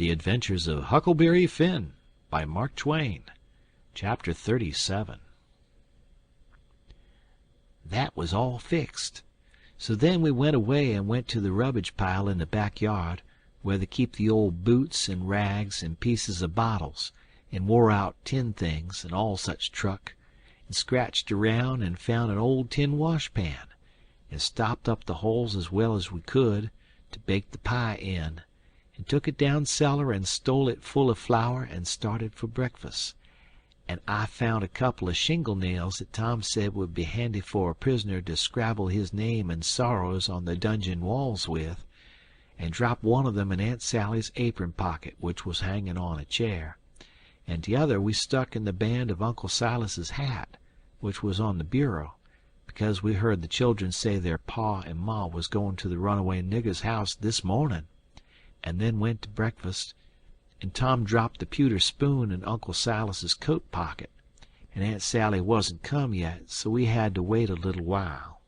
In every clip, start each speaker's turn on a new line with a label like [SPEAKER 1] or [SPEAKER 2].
[SPEAKER 1] The Adventures of Huckleberry Finn by Mark Twain. Chapter 37. That was all fixed. So then we went away and went to the rubbish pile in the backyard, where they keep the old boots and rags and pieces of bottles, and wore-out tin things and all such truck, and scratched around and found an old tin washpan, and stopped up the holes as well as we could to bake the pie in, and took it down cellar and stole it full of flour and started for breakfast. And I found a couple of shingle nails that Tom said would be handy for a prisoner to scrabble his name and sorrows on the dungeon walls with, and dropped one of them in Aunt Sally's apron pocket, which was hanging on a chair, and the other we stuck in the band of Uncle Silas's hat, which was on the bureau, because we heard the children say their pa and ma was going to the runaway nigger's house this morning, and then went to breakfast, and Tom dropped the pewter spoon in Uncle Silas's coat pocket, and Aunt Sally wasn't come yet, so we had to wait a little while.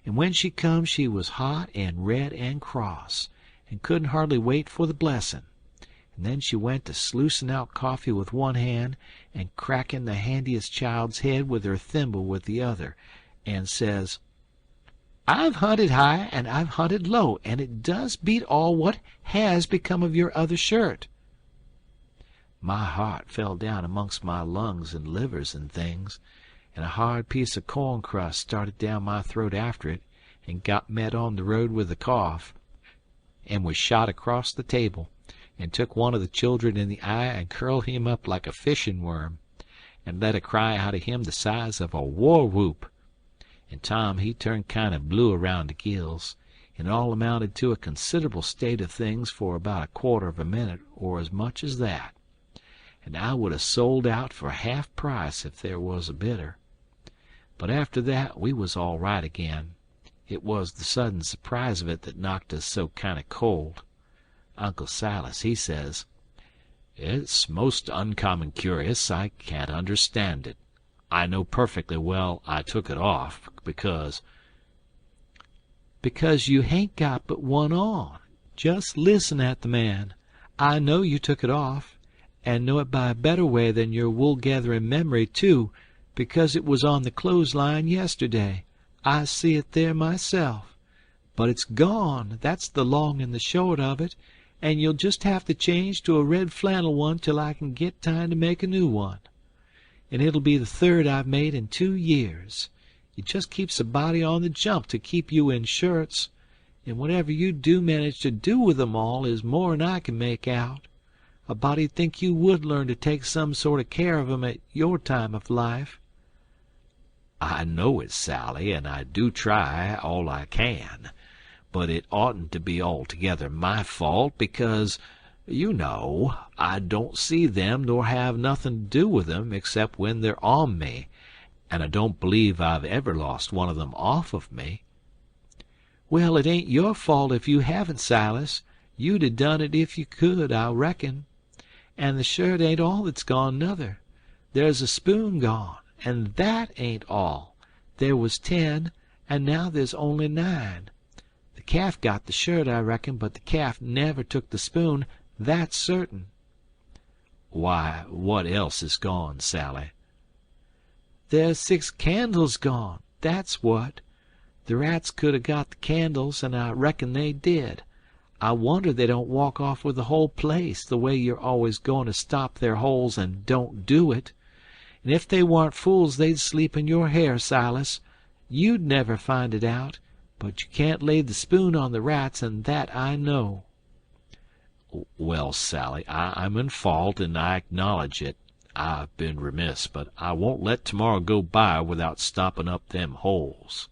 [SPEAKER 1] And when she come she was hot and red and cross, and couldn't hardly wait for the blessing, and then she went to sluicing out coffee with one hand and cracking the handiest child's head with her thimble with the other, and says, "I've hunted high and I've hunted low, and it does beat all what has become of your other shirt." My heart fell down amongst my lungs and livers and things, and a hard piece of corn crust started down my throat after it, and got met on the road with a cough, and was shot across the table, and took one of the children in the eye and curled him up like a fishing worm, and let a cry out of him the size of a war-whoop. And Tom he turned kind of blue around the gills, and it all amounted to a considerable state of things for about a quarter of a minute or as much as that, and I would have sold out for half price if there was a bidder. But after that we was all right again. It was the sudden surprise of it that knocked us so kind of cold. Uncle Silas he says, "It's most uncommon curious. I can't understand it. I know perfectly well I took it off, because you hain't got but one on. Just listen at the man. I know you took it off, and know it by a better way than your wool-gathering memory, too, because it was on the clothesline yesterday. I see it there myself. But it's gone, that's the long and the short of it, and you'll just have to change to a red flannel one till I can get time to make a new one. And it'll be the third I've made in 2 years. It just keeps a body on the jump to keep you in shirts, and whatever you do manage to do with 'em all is more'n I can make out. A body'd think you would learn to take some sort of care of 'em at your time of life."
[SPEAKER 2] "I know it, Sally, and I do try all I can, but it oughtn't to be altogether my fault, because, you know, I don't see them nor have nothing to do with them except when they're on me, and I don't believe I've ever lost one of them off of me."
[SPEAKER 1] "Well, it ain't your fault if you haven't, Silas. You'd 'a done it if you could, I reckon. And the shirt ain't all that's gone, nuther. There's a spoon gone, and that ain't all. There was 10, and now there's only 9. The calf got the shirt, I reckon, but the calf never took the spoon, that's certain."
[SPEAKER 2] "Why, what else is gone, Sally?"
[SPEAKER 1] "There's 6 candles gone, that's what. The rats could 'a got the candles, and I reckon they did. I wonder they don't walk off with the whole place, the way you're always going to stop their holes and don't do it. And if they warn't fools they'd sleep in your hair, Silas. You'd never find it out, but you can't lay the spoon on the rats, and that I know."
[SPEAKER 2] "Well, Sally, I'm in fault, and I acknowledge it. I've been remiss, but I won't let tomorrow go by without stopping up them holes."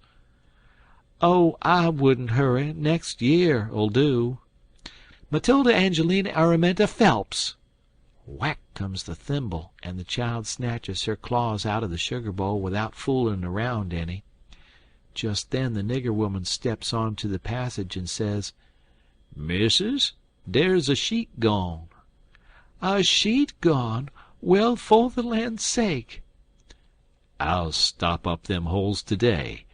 [SPEAKER 1] "Oh, I wouldn't hurry. Next year'll do. Matilda Angelina Araminta Phelps!" Whack comes the thimble, and the child snatches her claws out of the sugar bowl without fooling around any. Just then the nigger woman steps on to the passage and says, "Missus, there's a sheet gone." "A sheet gone? Well, for the land's sake!"
[SPEAKER 2] "I'll stop up them holes today,"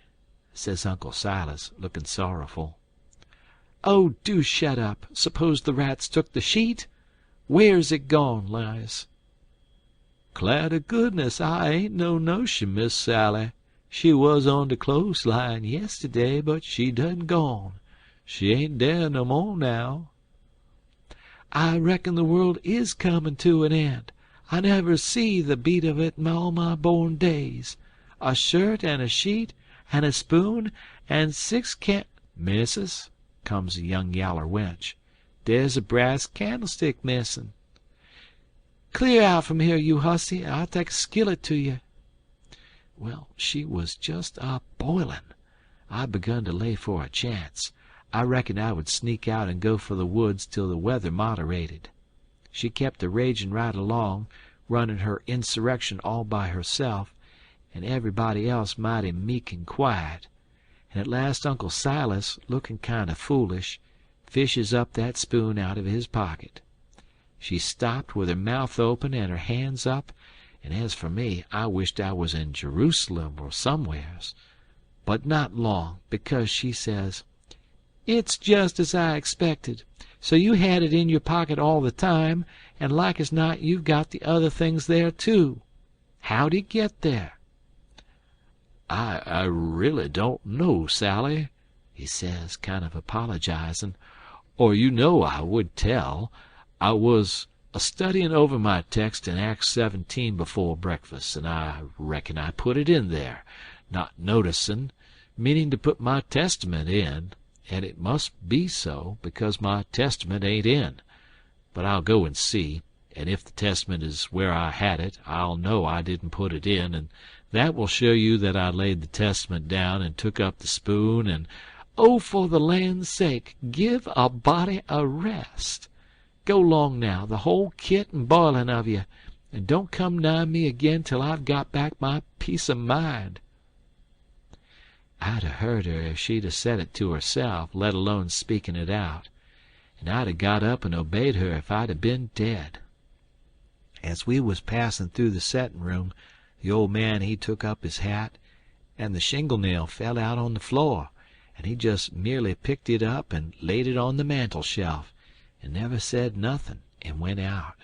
[SPEAKER 2] says Uncle Silas, looking sorrowful.
[SPEAKER 1] Oh, do shut up. Suppose the rats took the sheet? Where's it gone, Lize?" "'Clar to goodness I ain't no notion, Miss Sally. She wuz on de clo'esline yistiddy, but she done gone. She ain't dere no mo' now." "I reckon the world is comin' to an end. I never see the beat of it in all my born days. A shirt and a sheet and a spoon and 6 "Missus," comes a young yaller wench, "dere's a brass candlestick missin'." "Clear out from here, you hussy, and I'll take a skillet to you." Well, she was just a boilin'. I begun to lay for a chance. I reckoned I would sneak out and go for the woods till the weather moderated. She kept a ragin' right along, runnin' her insurrection all by herself, and everybody else mighty meek and quiet, and at last Uncle Silas, lookin' kind of foolish, fishes up that spoon out of his pocket. She stopped with her mouth open and her hands up, and as for me, I wished I was in Jerusalem or somewheres. But not long, because she says, "It's just as I expected. So you had it in your pocket all the time, and like as not you've got the other things there too. How'd it get there?" "I really don't know, Sally," he says, kind of apologizin', "or you know I would tell. I was a-studyin' over my text in Acts 17 before breakfast, and I reckon I put it in there, not noticin', meanin' to put my Testament in, and it must be so, because my Testament ain't in. But I'll go and see, and if the Testament is where I had it, I'll know I didn't put it in, and that will show you that I laid the Testament down and took up the spoon and—" "Oh, for the land's sake, give a body a rest. Go 'long now, the whole kit and bilin' of you, and don't come nigh me again till I've got back my peace o' mind." I'd 'a' heard her if she'd 'a' said it to herself, let alone speaking it out, and I'd 'a' got up and obeyed her if I'd 'a' been dead. As we was passin' through the settin' room, the old man he took up his hat, and the shingle nail fell out on the floor, and he just merely picked it up and laid it on the mantel shelf, and never said nothin', and went out.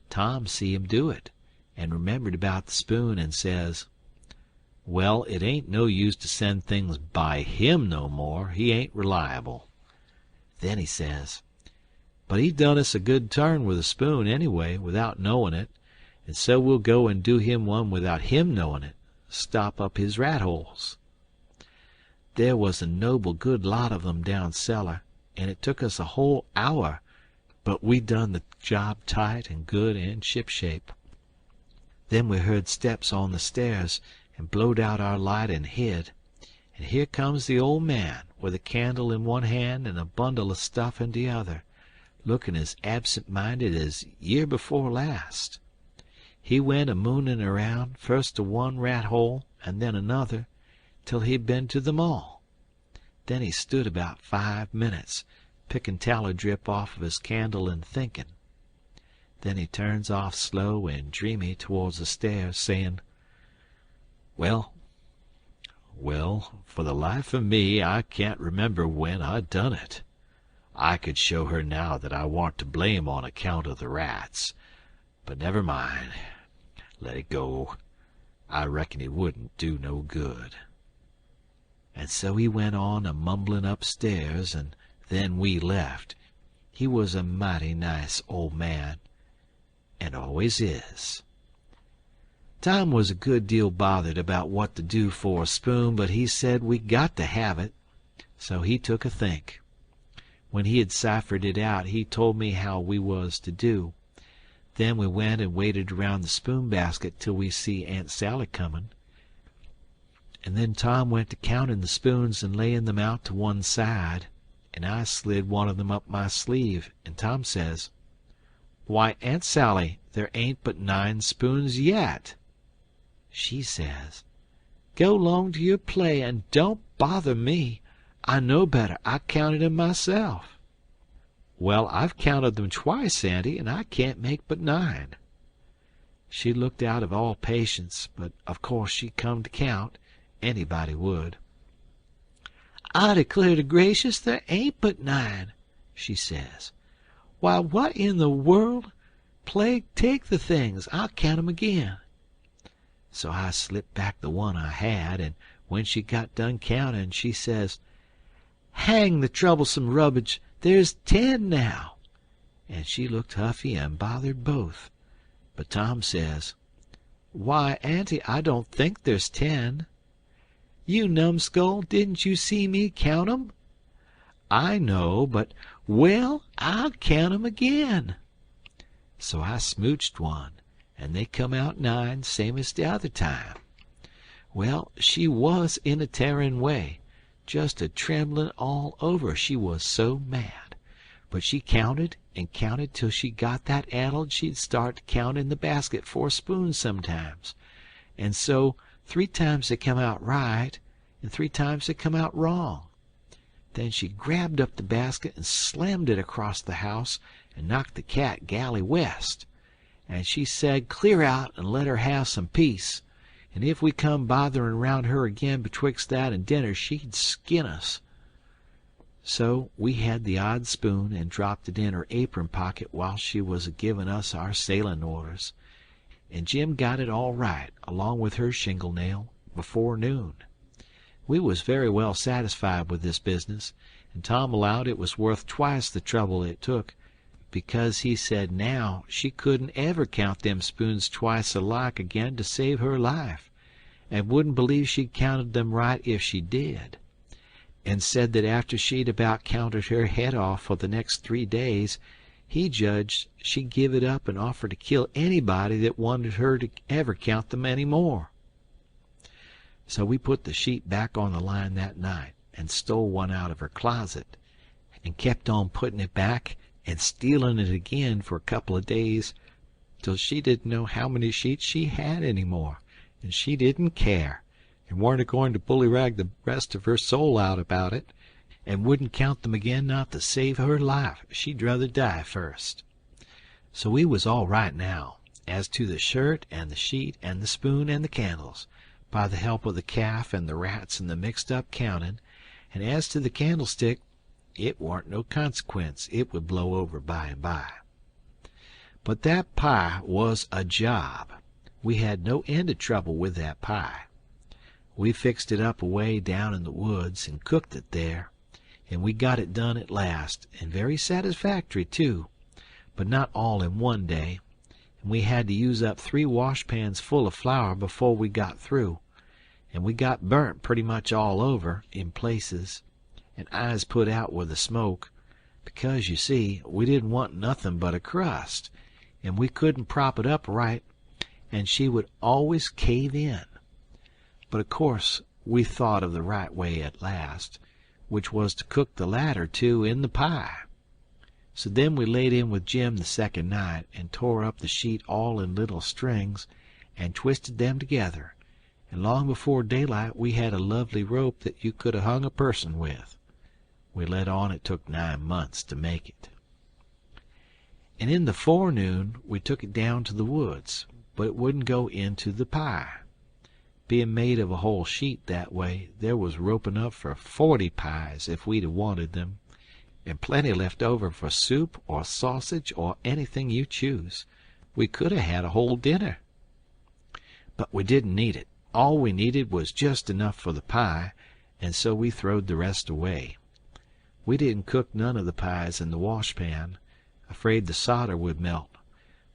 [SPEAKER 1] Tom see him do it, and remembered about the spoon, and says, "Well, it ain't no use to send things by him no more. He ain't reliable." Then he says, "But he done us a good turn with a spoon, anyway, without knowin' it, and so we'll go and do him one without him knowin' it, stop up his rat holes." There was a noble good lot of them down cellar, and it took us a whole hour, but we done the job tight and good and shipshape. Then we heard steps on the stairs, and blowed out our light and hid, and here comes the old man with a candle in one hand and a bundle of stuff in the other, looking as absent-minded as year before last. He went a-moonin' around, first to one rat hole and then another, till he'd been to them all. Then he stood about 5 minutes, picking tallow drip off of his candle and thinking. Then he turns off slow and dreamy towards the stairs, saying, Well, for the life of me I can't remember when I done it. I could show her now that I warn't to blame on account of the rats, but never mind, let it go. I reckon it wouldn't do no good." And so he went on a-mumblin' upstairs, and then we left. He was a mighty nice old man, and always is. Tom was a good deal bothered about what to do for a spoon, but he said we got to have it, so he took a think. When he had ciphered it out, he told me how we was to do. Then we went and waited around the spoon basket till we see Aunt Sally comin', and then Tom went to counting the spoons and laying them out to one side, and I slid one of them up my sleeve, and Tom says, "Why, Aunt Sally, there ain't but 9 spoons yet." She says, "Go 'long to your play and don't bother me. I know better. I counted 'em myself." "Well, I've counted them twice, Auntie, and I can't make but 9. She looked out of all patience, but of course she come to count. Anybody would. "I declare to gracious there ain't but 9," she says. "Why, what in the world? Plague take the things, I'll count 'em again." So I slipped back the one I had, and when she got done counting, she says, "Hang the troublesome rubbage, there's 10 now." And she looked huffy and bothered both. But Tom says, "Why, auntie, I don't think there's 10. You numbskull, didn't you see me count 'em?" "I know, but—" "Well, I'll count 'em again." So I smooched one, and they come out 9, same as the other time. Well, she was in a tearing way, just a trembling all over, she was so mad. But she counted and counted till she got that addled she'd start to count in the basket 4 spoons sometimes. And so 3 times they come out right, and 3 times they come out wrong. Then she grabbed up the basket and slammed it across the house and knocked the cat galley west. And she said clear out and let her have some peace, and if we come bothering round her again betwixt that and dinner she'd skin us. So we had the odd spoon and dropped it in her apron pocket while she was a-giving us our sailing orders, and Jim got it all right, along with her shingle nail, before noon. We was very well satisfied with this business, and Tom allowed it was worth twice the trouble it took, because he said now she couldn't ever count them spoons twice alike again to save her life, and wouldn't believe she'd counted them right if she did, and said that after she'd about counted her head off for the next 3 days, he judged she'd give it up and offer to kill anybody that wanted her to ever count them any more. So we put the sheet back on the line that night and stole one out of her closet, and kept on putting it back and stealing it again for a couple of days, till she didn't know how many sheets she had any more, and she didn't care, and warn't a-going to bullyrag the rest of her soul out about it, and wouldn't count them again not to save her life. She'd rather die first. So we was all right now, as to the shirt and the sheet and the spoon and the candles, by the help of the calf and the rats and the mixed-up counting, and as to the candlestick, it warn't no consequence, it would blow over by and by. But that pie was a job. We had no end of trouble with that pie. We fixed it up away down in the woods and cooked it there, and we got it done at last, and very satisfactory too, but not all in one day, and we had to use up 3 washpans full of flour before we got through, and we got burnt pretty much all over in places, and eyes put out with the smoke, because, you see, we didn't want nothing but a crust, and we couldn't prop it up right, and she would always cave in. But of course we thought of the right way at last, which was to cook the latter too in the pie. So then we laid in with Jim the second night, and tore up the sheet all in little strings, and twisted them together, and long before daylight we had a lovely rope that you could have hung a person with. We let on it took 9 months to make it. And in the forenoon we took it down to the woods, but it wouldn't go into the pie. Being made of a whole sheet that way, there was rope enough for 40 pies if we'd have wanted them, and plenty left over for soup or sausage or anything you choose. We could have had a whole dinner. But we didn't need it. All we needed was just enough for the pie, and so we throwed the rest away. We didn't cook none of the pies in the washpan, afraid the solder would melt,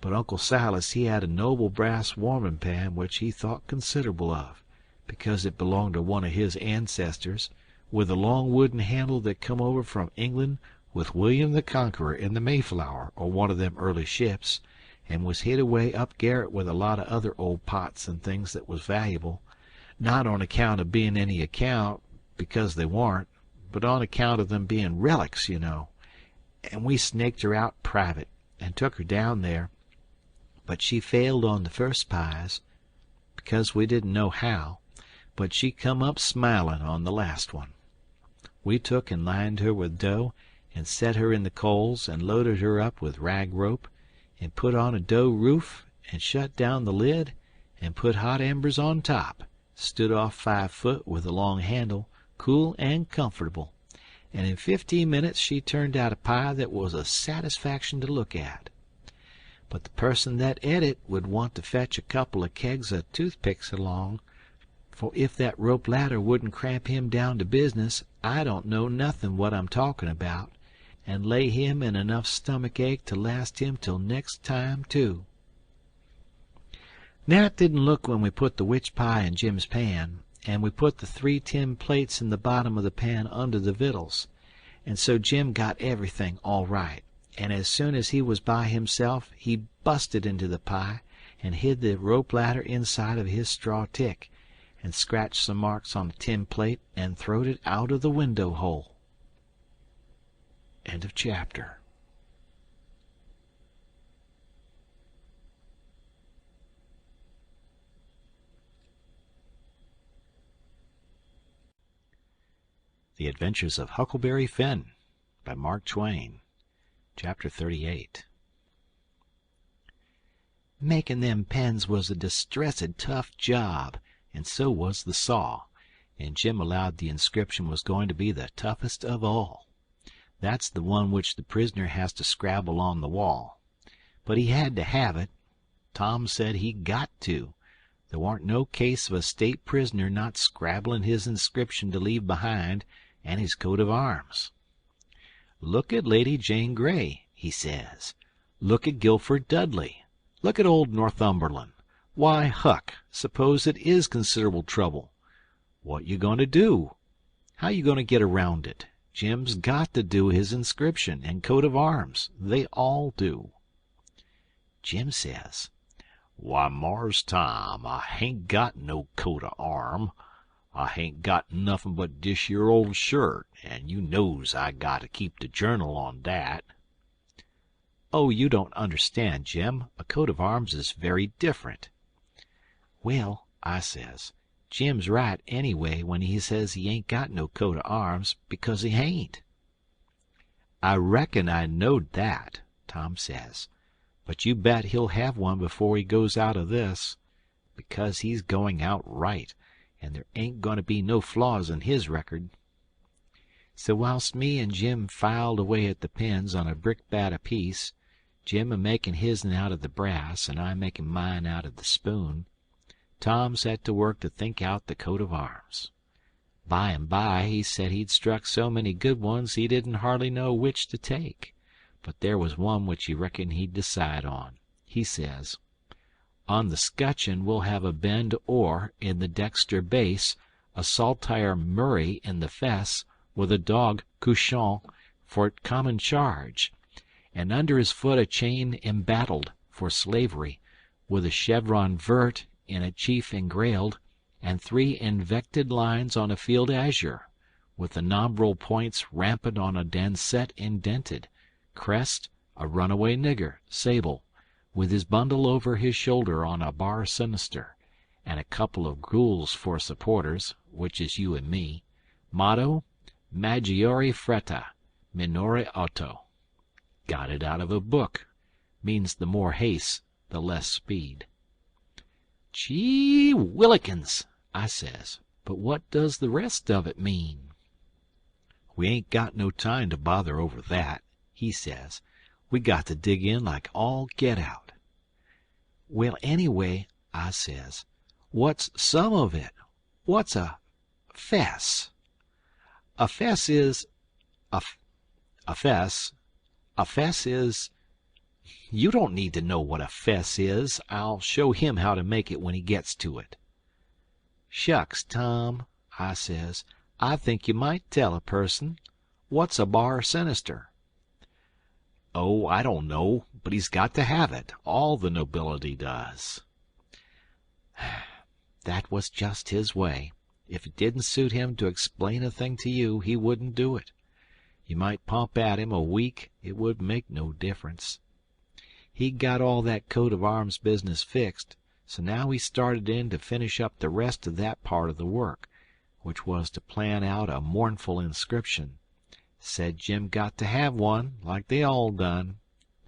[SPEAKER 1] but Uncle Silas he had a noble brass warming pan which he thought considerable of, because it belonged to one of his ancestors, with a long wooden handle that come over from England with William the Conqueror in the Mayflower or one of them early ships, and was hid away up garret with a lot of other old pots and things that was valuable, not on account of being any account, because they warn't, but on account of them being relics, you know. And we snaked her out private, and took her down there, but she failed on the first pies, because we didn't know how, but she come up smiling on the last one. We took and lined her with dough, and set her in the coals, and loaded her up with rag rope, and put on a dough roof, and shut down the lid, and put hot embers on top, stood off 5 foot with a long handle, cool and comfortable, and in 15 minutes she turned out a pie that was a satisfaction to look at. But the person that ate it would want to fetch a couple of kegs of toothpicks along, for if that rope ladder wouldn't cramp him down to business, I don't know nothing what I'm talking about, and lay him in enough stomach ache to last him till next time, too. Nat didn't look when we put the witch pie in Jim's pan, and we put the 3 tin plates in the bottom of the pan under the vittles, and so Jim got everything all right, and as soon as he was by himself he busted into the pie and hid the rope ladder inside of his straw tick, and scratched some marks on a tin plate and throwed it out of the window hole. End of chapter. The Adventures of Huckleberry Finn by Mark Twain. Chapter 38. Making them pens was a distressed tough job, and so was the saw, and Jim allowed the inscription was going to be the toughest of all. That's the one which the prisoner has to scrabble on the wall. But he had to have it. Tom said he got to. There warn't no case of a state prisoner not scrabbling his inscription to leave behind, and his coat of arms. Look at Lady Jane Grey, he says. Look at Guilford Dudley. Look at old Northumberland. Why, Huck, suppose it is considerable trouble. What you going to do? How you going to get around it? Jim's got to do his inscription and coat of arms. They all do. Jim says, "Why, Mars Tom, I hain't got no coat of arm. I hain't got nothin' but dish yer old shirt, and you knows I got to keep the journal on dat." "Oh, you don't understand, Jim. A coat of arms is very different." "Well," I says, "Jim's right anyway when he says he ain't got no coat of arms, because he hain't." "I reckon I knowed that," Tom says, "but you bet he'll have one before he goes out of this, because he's going out right, and there ain't going to be no flaws in his record." So whilst me and Jim filed away at the pens on a brickbat apiece, Jim a-making his'n out of the brass, and I making mine out of the spoon, Tom set to work to think out the coat of arms. By and by he said he'd struck so many good ones he didn't hardly know which to take, but there was one which he reckoned he'd decide on. He says, "On the scutcheon we'll have a bend oar in the dexter base, a saltire Murray in the fess, with a dog couchant for common charge, and under his foot a chain embattled for slavery, with a chevron vert in a chief engrailed, and 3 invected lines on a field azure, with the nombral points rampant on a dancet indented, crest a runaway nigger, sable, with his bundle over his shoulder on a bar sinister, and a couple of ghouls for supporters, which is you and me. Motto, Maggiore fretta, minore auto." Got it out of a book. Means the more haste, the less speed. "Gee willikins," I says, "but what does the rest of it mean?" "We ain't got no time to bother over that," he says. "We got to dig in like all get out." "Well, anyway," I says, "what's some of it? What's a fess?" "A fess is a fess is. You don't need to know what a fess is. I'll show him how to make it when he gets to it." "Shucks, Tom," I says, "I think you might tell a person. What's a bar sinister?" "Oh, I don't know, but he's got to have it. All the nobility does." That was just his way. If it didn't suit him to explain a thing to you, he wouldn't do it. You might pump at him a week, it would make no difference. He'd got all that coat of arms business fixed, so now he started in to finish up the rest of that part of the work, which was to plan out a mournful inscription. Said Jim got to have one, like they all done.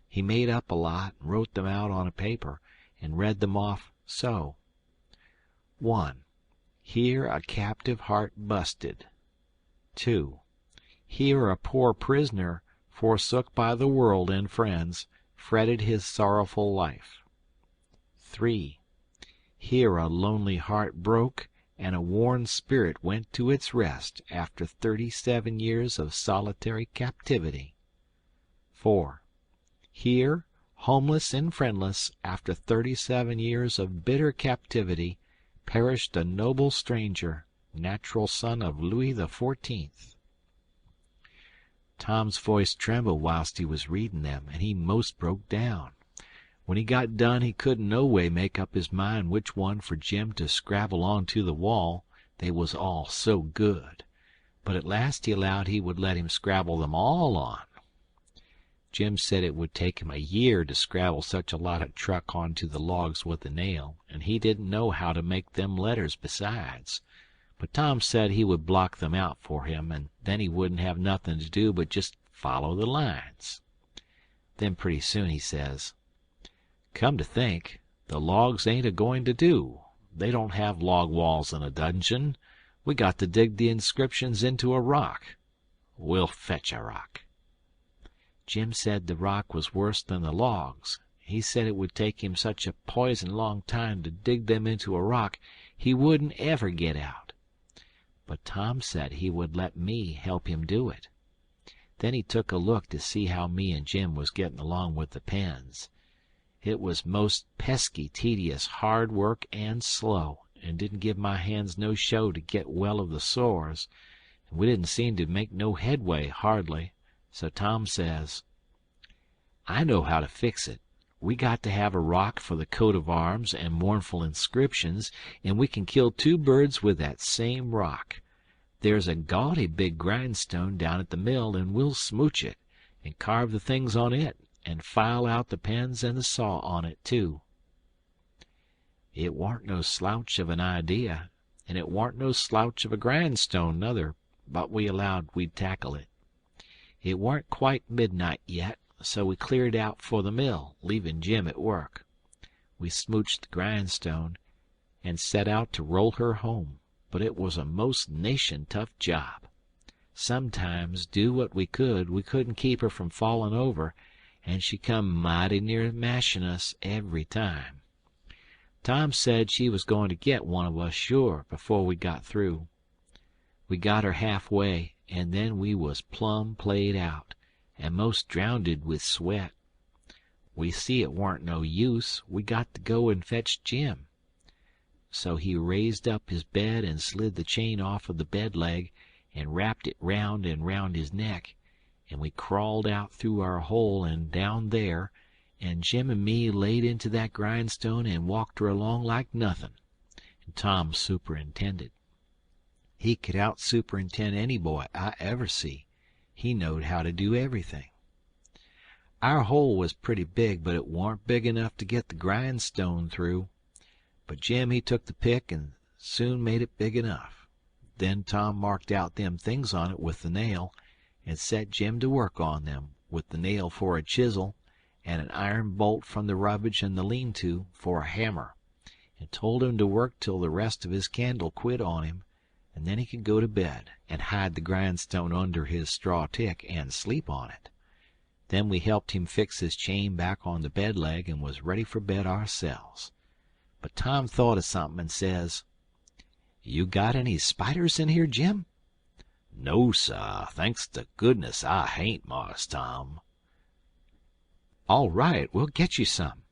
[SPEAKER 1] He made up a lot and wrote them out on a paper and read them off so. 1. Here a captive heart busted. 2. Here a poor prisoner, forsook by the world and friends, fretted his sorrowful life. 3. Here a lonely heart broke, and a worn spirit went to its rest after 37 years of solitary captivity. 4. Here, homeless and friendless, after 37 years of bitter captivity, perished a noble stranger, natural son of Louis XIV. Tom's voice trembled whilst he was reading them, and he most broke down. When he got done he couldn't no way make up his mind which one for Jim to scrabble onto the wall, they was all so good. But at last he allowed he would let him scrabble them all on. Jim said it would take him a year to scrabble such a lot of truck onto the logs with a nail, and he didn't know how to make them letters besides. But Tom said he would block them out for him, and then he wouldn't have nothing to do but just follow the lines. Then pretty soon he says, "Come to think, the logs ain't a-going to do. They don't have log walls in a dungeon. We got to dig the inscriptions into a rock. We'll fetch a rock." Jim said the rock was worse than the logs. He said it would take him such a poison long time to dig them into a rock he wouldn't ever get out. But Tom said he would let me help him do it. Then he took a look to see how me and Jim was getting along with the pens. It was most pesky tedious hard work and slow, and didn't give my hands no show to get well of the sores, and we didn't seem to make no headway hardly. So Tom says, "I know how to fix it. We got to have a rock for the coat of arms and mournful inscriptions, and we can kill 2 birds with that same rock. There's a gaudy big grindstone down at the mill, and we'll smooch it, and carve the things on it, and file out the pens and the saw on it, too." It warn't no slouch of an idea, and it warn't no slouch of a grindstone nuther, but we allowed we'd tackle it. It warn't quite midnight yet, so we cleared out for the mill, leaving Jim at work. We smooched the grindstone, and set out to roll her home, but it was a most nation tough job. Sometimes, do what we couldn't keep her from fallin' over, and she come mighty near mashin' us every time. Tom said she was going to get one of us sure before we got through. We got her halfway, and then we was plumb played out, and most drownded with sweat. We see it warn't no use. We got to go and fetch Jim. So he raised up his bed and slid the chain off of the bed leg and wrapped it round and round his neck, and we crawled out through our hole and down there, and Jim and me laid into that grindstone and walked her along like nothin', and Tom superintended. He could out-superintend any boy I ever see. He knowed how to do everything. Our hole was pretty big, but it warn't big enough to get the grindstone through. But Jim he took the pick and soon made it big enough. Then Tom marked out them things on it with the nail, and set Jim to work on them, with the nail for a chisel, and an iron bolt from the rubbish and the lean-to for a hammer, and told him to work till the rest of his candle quit on him, and then he could go to bed and hide the grindstone under his straw tick and sleep on it. Then we helped him fix his chain back on the bed leg and was ready for bed ourselves. But Tom thought of something and says, "You got any spiders in here, Jim?" "No, sah. Thanks to goodness I hain't, Mars Tom." "All right, we'll get you some."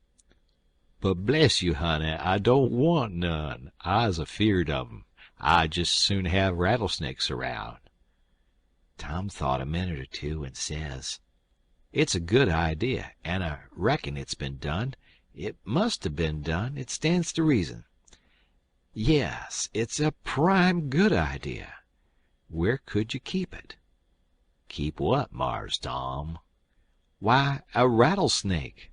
[SPEAKER 1] "But bless you, honey, I don't want none. I's afeard of 'em. I'd just soon have rattlesnakes around." Tom thought a minute or two and says, "It's a good idea, and I reckon it's been done. It must have been done. It stands to reason. Yes, it's a prime good idea. Where could you keep it?" "Keep what, Mars Tom?" "Why, a rattlesnake."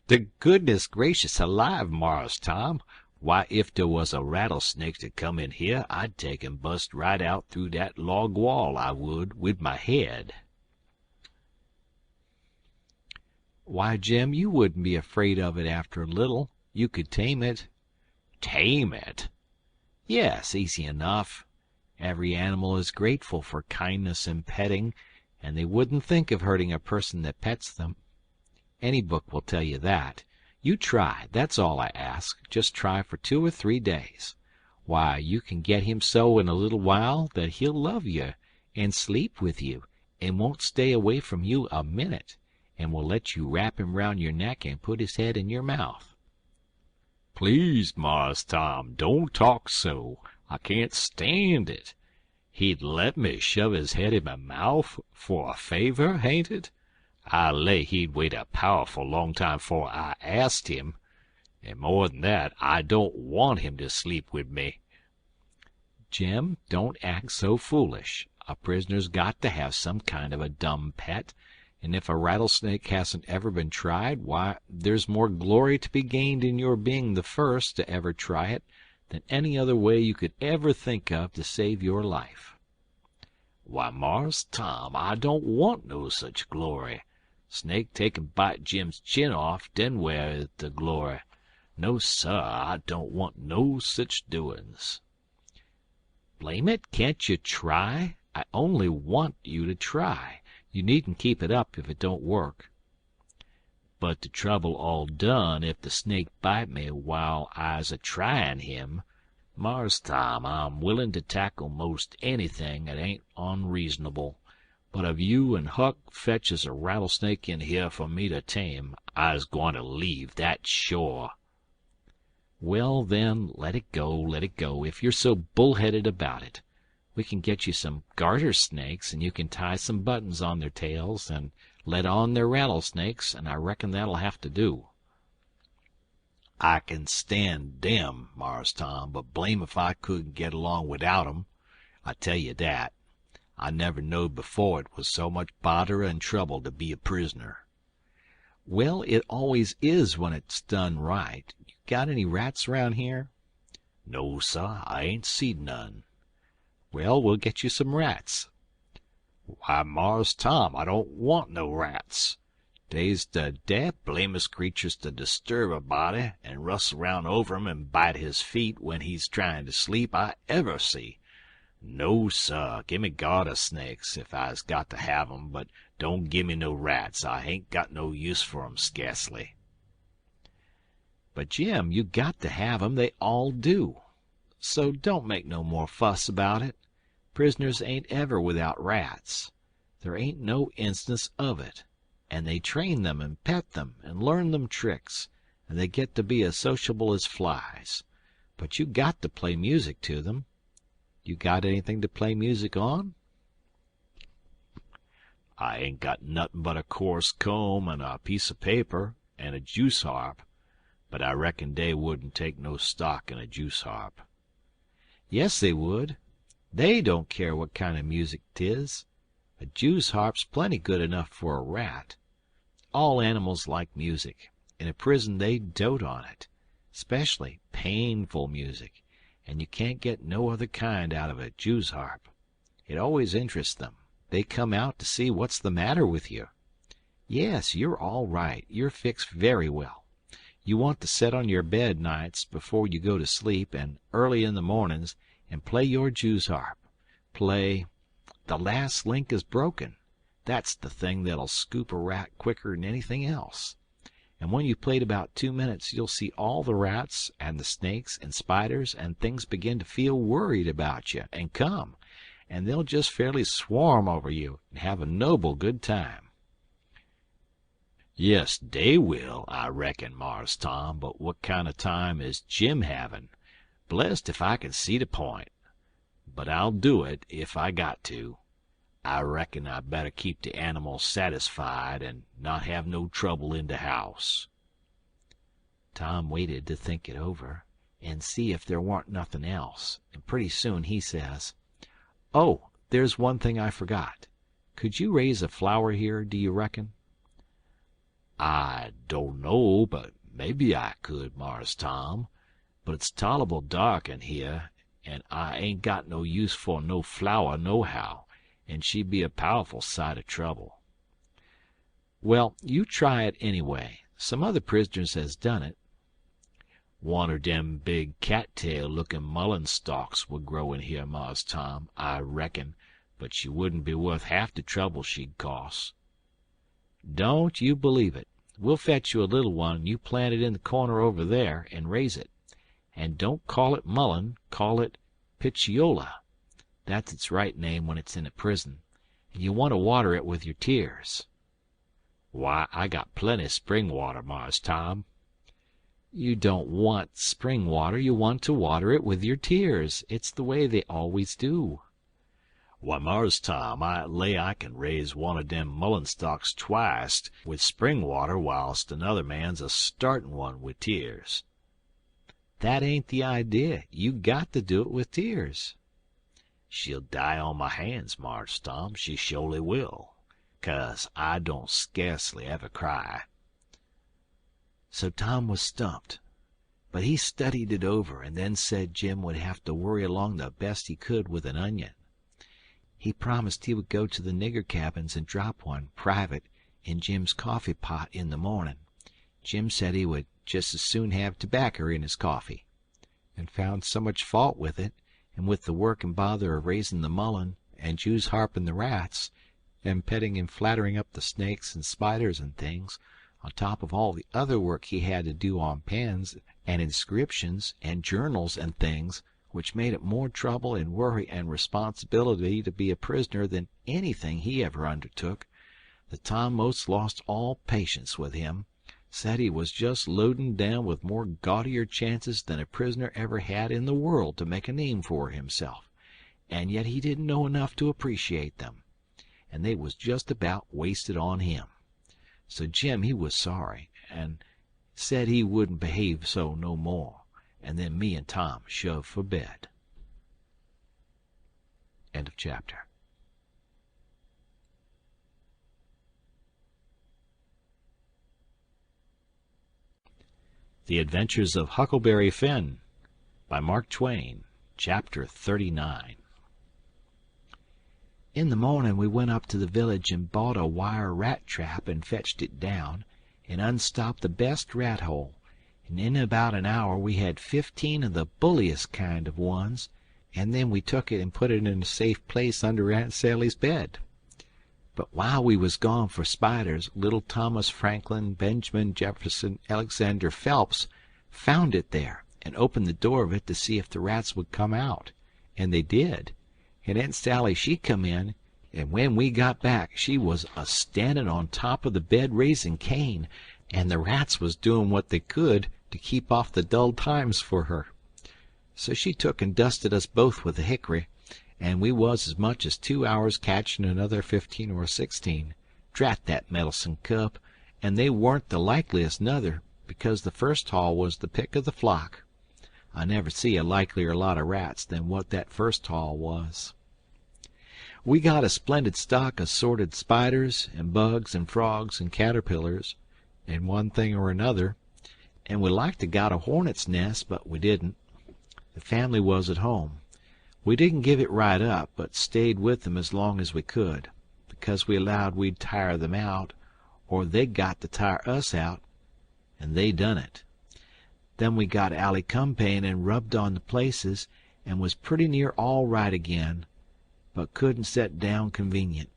[SPEAKER 1] "The goodness gracious alive, Mars Tom! Why, if there was a rattlesnake to come in here, I'd take and bust right out through that log wall, I would, with my head." "Why, Jim, you wouldn't be afraid of it after a little. You could tame it." "Tame it?" "Yes, easy enough. Every animal is grateful for kindness and petting, and they wouldn't think of hurting a person that pets them. Any book will tell you that. You try, that's all I ask. Just try for 2 or 3 days. Why, you can get him so in a little while that he'll love you, and sleep with you, and won't stay away from you a minute, and will let you wrap him round your neck and put his head in your mouth."
[SPEAKER 2] "Please, Mars Tom, don't talk so. I can't stand it. He'd let me shove his head in my mouth for a favor, hain't it? I lay he'd wait a powerful long time 'fore I asked him. And more'n that, I don't want him to sleep with me."
[SPEAKER 1] "Jim, don't act so foolish. A prisoner's got to have some kind of a dumb pet, and if a rattlesnake hasn't ever been tried, why, there's more glory to be gained in your being the first to ever try it than any other way you could ever think of to save your life."
[SPEAKER 2] "Why, Mars Tom, I don't want no such glory. Snake take and bite Jim's chin off, den where is the glory? No, sir, I don't want no sich doin's."
[SPEAKER 1] "Blame it, can't you try? I only want you to try. You needn't keep it up if it don't work."
[SPEAKER 2] "But the trouble all done if the snake bite me while I's a tryin' him. Mars Tom, I'm willin' to tackle most anything that ain't onreasonable, but if you and Huck fetches a rattlesnake in here for me to tame, I's gwine to leave that shore."
[SPEAKER 1] "Well, then, let it go, if you're so bull-headed about it. We can get you some garter snakes, and you can tie some buttons on their tails and let on they're rattlesnakes, and I reckon that'll have to do."
[SPEAKER 2] "I can stand dem, Mars Tom, but blame if I couldn't get along widout 'em. I tell you dat. I never knowed before it was so much bother and trouble to be a prisoner."
[SPEAKER 1] "Well, it always is when it's done right. You got any rats around here?"
[SPEAKER 2] "No, sah, I ain't seed none."
[SPEAKER 1] "Well, we'll get you some rats."
[SPEAKER 2] "Why, Mars Tom, I don't want no rats. Dey's de dad blamest creeturs to disturb a body and rustle round over him and bite his feet when he's tryin' to sleep I ever see. No, sah, gimme garter snakes if I's got to have 'em, but don't gimme no rats. I ain't got no use for 'em, skacely."
[SPEAKER 1] "But, Jim, you got to have 'em. They all do. So don't make no more fuss about it. Prisoners ain't ever without rats. There ain't no instance of it. And they train them and pet them and learn them tricks, and they get to be as sociable as flies. But you got to play music to them. You got anything to play music on?"
[SPEAKER 2] "I ain't got nothin' but a coarse comb and a piece of paper and a juice harp, but I reckon dey wouldn't take no stock in a juice harp."
[SPEAKER 1] "Yes, they would. They don't care what kind of music 'tis. A jews harp's plenty good enough for a rat. All animals like music. In a prison they dote on it, 'specially painful music, and you can't get no other kind out of a jews harp. It always interests them. They come out to see what's the matter with you. Yes, you're all right. You're fixed very well. You want to set on your bed nights before you go to sleep and early in the mornings and play your jews harp. Play 'The Last Link is Broken.' That's the thing that'll scoop a rat quicker'n anything else. And when you've played about 2 minutes you'll see all the rats and the snakes and spiders and things begin to feel worried about you and come, and they'll just fairly swarm over you and have a noble good time."
[SPEAKER 2] "Yes, dey will, I reckon, Mars Tom, but what kind of time is Jim havin'? Blessed if I can see the point. But I'll do it if I got to. I reckon I better keep the animals satisfied and not have no trouble in the house."
[SPEAKER 1] Tom waited to think it over and see if there warn't nothin' else, and pretty soon he says, "Oh, there's one thing I forgot. Could you raise a flower here, do you reckon?"
[SPEAKER 2] "I don't know, but maybe I could, Mars Tom. But it's tolerable dark in here, and I ain't got no use for no flower nohow, and she'd be a powerful sight o' trouble."
[SPEAKER 1] "Well, you try it anyway. Some other prisoners has done it."
[SPEAKER 2] One er dem big cat-tail lookin' mullein stalks would grow in here, Mars Tom, I reckon, but she wouldn't be wuth half the trouble she'd cost." "Don't you believe it. We'll fetch you a little one and you plant it in the corner over there and raise it. And don't call it mullein, call it pitchiola. That's its right name when it's in a prison. And you want to water it with your tears." "Why, I got plenty spring water, Mars Tom." "You don't want spring water. You want to water it with your tears. It's the way they always do." "Why, Mars Tom, I lay I can raise one o' dem mullein stalks twicet with spring water whilst another man's a startin' one with tears."
[SPEAKER 1] "That ain't the idea. You got to do it with tears."
[SPEAKER 2] "She'll die on my hands, Mars Tom, she sho'ly will, 'cause I don't skacely ever cry."
[SPEAKER 1] So Tom was stumped, but he studied it over and then said Jim would have to worry along the best he could with an onion. He promised he would go to the nigger cabins and drop one, private, in Jim's coffee pot in the morning. Jim said he would just as soon have tobaccer in his coffee, and found so much fault with it, and with the work and bother of raising the mullein, and Jew's harping the rats, and petting and flattering up the snakes and spiders and things, on top of all the other work he had to do on pens and inscriptions and journals and things, which made it more trouble and worry and responsibility to be a prisoner than anything he ever undertook, that Tom most lost all patience with him, said he was just loading down with more gaudier chances than a prisoner ever had in the world to make a name for himself, and yet he didn't know enough to appreciate them, and they was just about wasted on him. So Jim he was sorry, and said he wouldn't behave so no more, and then me and Tom shoved for bed. End of chapter. The Adventures of Huckleberry Finn by Mark Twain, Chapter 39. In the morning we went up to the village and bought a wire rat trap and fetched it down, and unstopped the best rat hole, and in about an hour we had 15 of the bulliest kind of ones, and then we took it and put it in a safe place under Aunt Sally's bed. But while we was gone for spiders, little Thomas Franklin, Benjamin Jefferson, Alexander Phelps found it there and opened the door of it to see if the rats would come out, and they did. And Aunt Sally she come in, and when we got back she was a-standing on top of the bed raising Cain, and the rats was doing what they could to keep off the dull times for her. So she took and dusted us both with the hickory, and we was as much as 2 hours catching another 15 or 16. Drat that meddlesome cub, and they weren't the likeliest nuther, because the first haul was the pick of the flock. I never see a likelier lot of rats than what that first haul was. We got a splendid stock of sorted spiders and bugs and frogs and caterpillars and one thing or another, and we liked to got a hornet's nest, but we didn't. The family was at home. We didn't give it right up, but stayed with them as long as we could, because we allowed we'd tire them out, or they'd got to tire us out, and they done it. Then we got alicumbain and rubbed on the places, and was pretty near all right again, but couldn't set down convenient.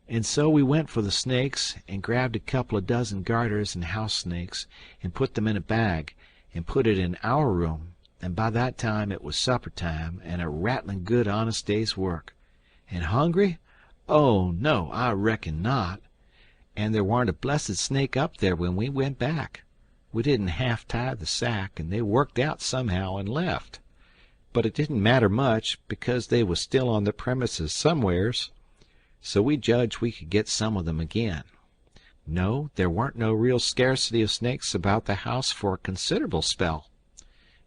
[SPEAKER 1] And so we went for the snakes, and grabbed a couple of dozen garters and house snakes, and put them in a bag, and put it in our room, and by that time it was supper time, and a rattling good honest day's work. And hungry? Oh, no, I reckon not. And there warn't a blessed snake up there when we went back. We didn't half tie the sack, and they worked out somehow and left. But it didn't matter much, because they was still on the premises somewheres. So we judged we could get some of them again. No, there warn't no real scarcity of snakes about the house for a considerable spell.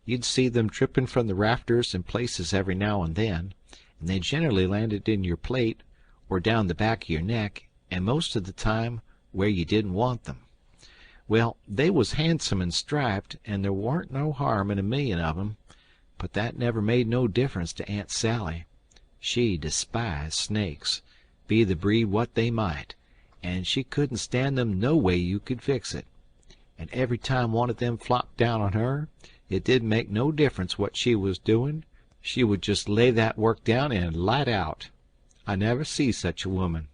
[SPEAKER 1] You'd see them tripping from the rafters in places every now and then, and they generally landed in your plate or down the back of your neck, and most of the time where you didn't want them. Well, they was handsome and striped, and there warn't no harm in a million of 'em, but that never made no difference to Aunt Sally. She despised snakes, be the breed what they might, and she couldn't stand them no way you could fix it. and every time one of them flopped down on her, it didn't make no difference what she was doing. She would just lay that work down and light out. I never see such a woman.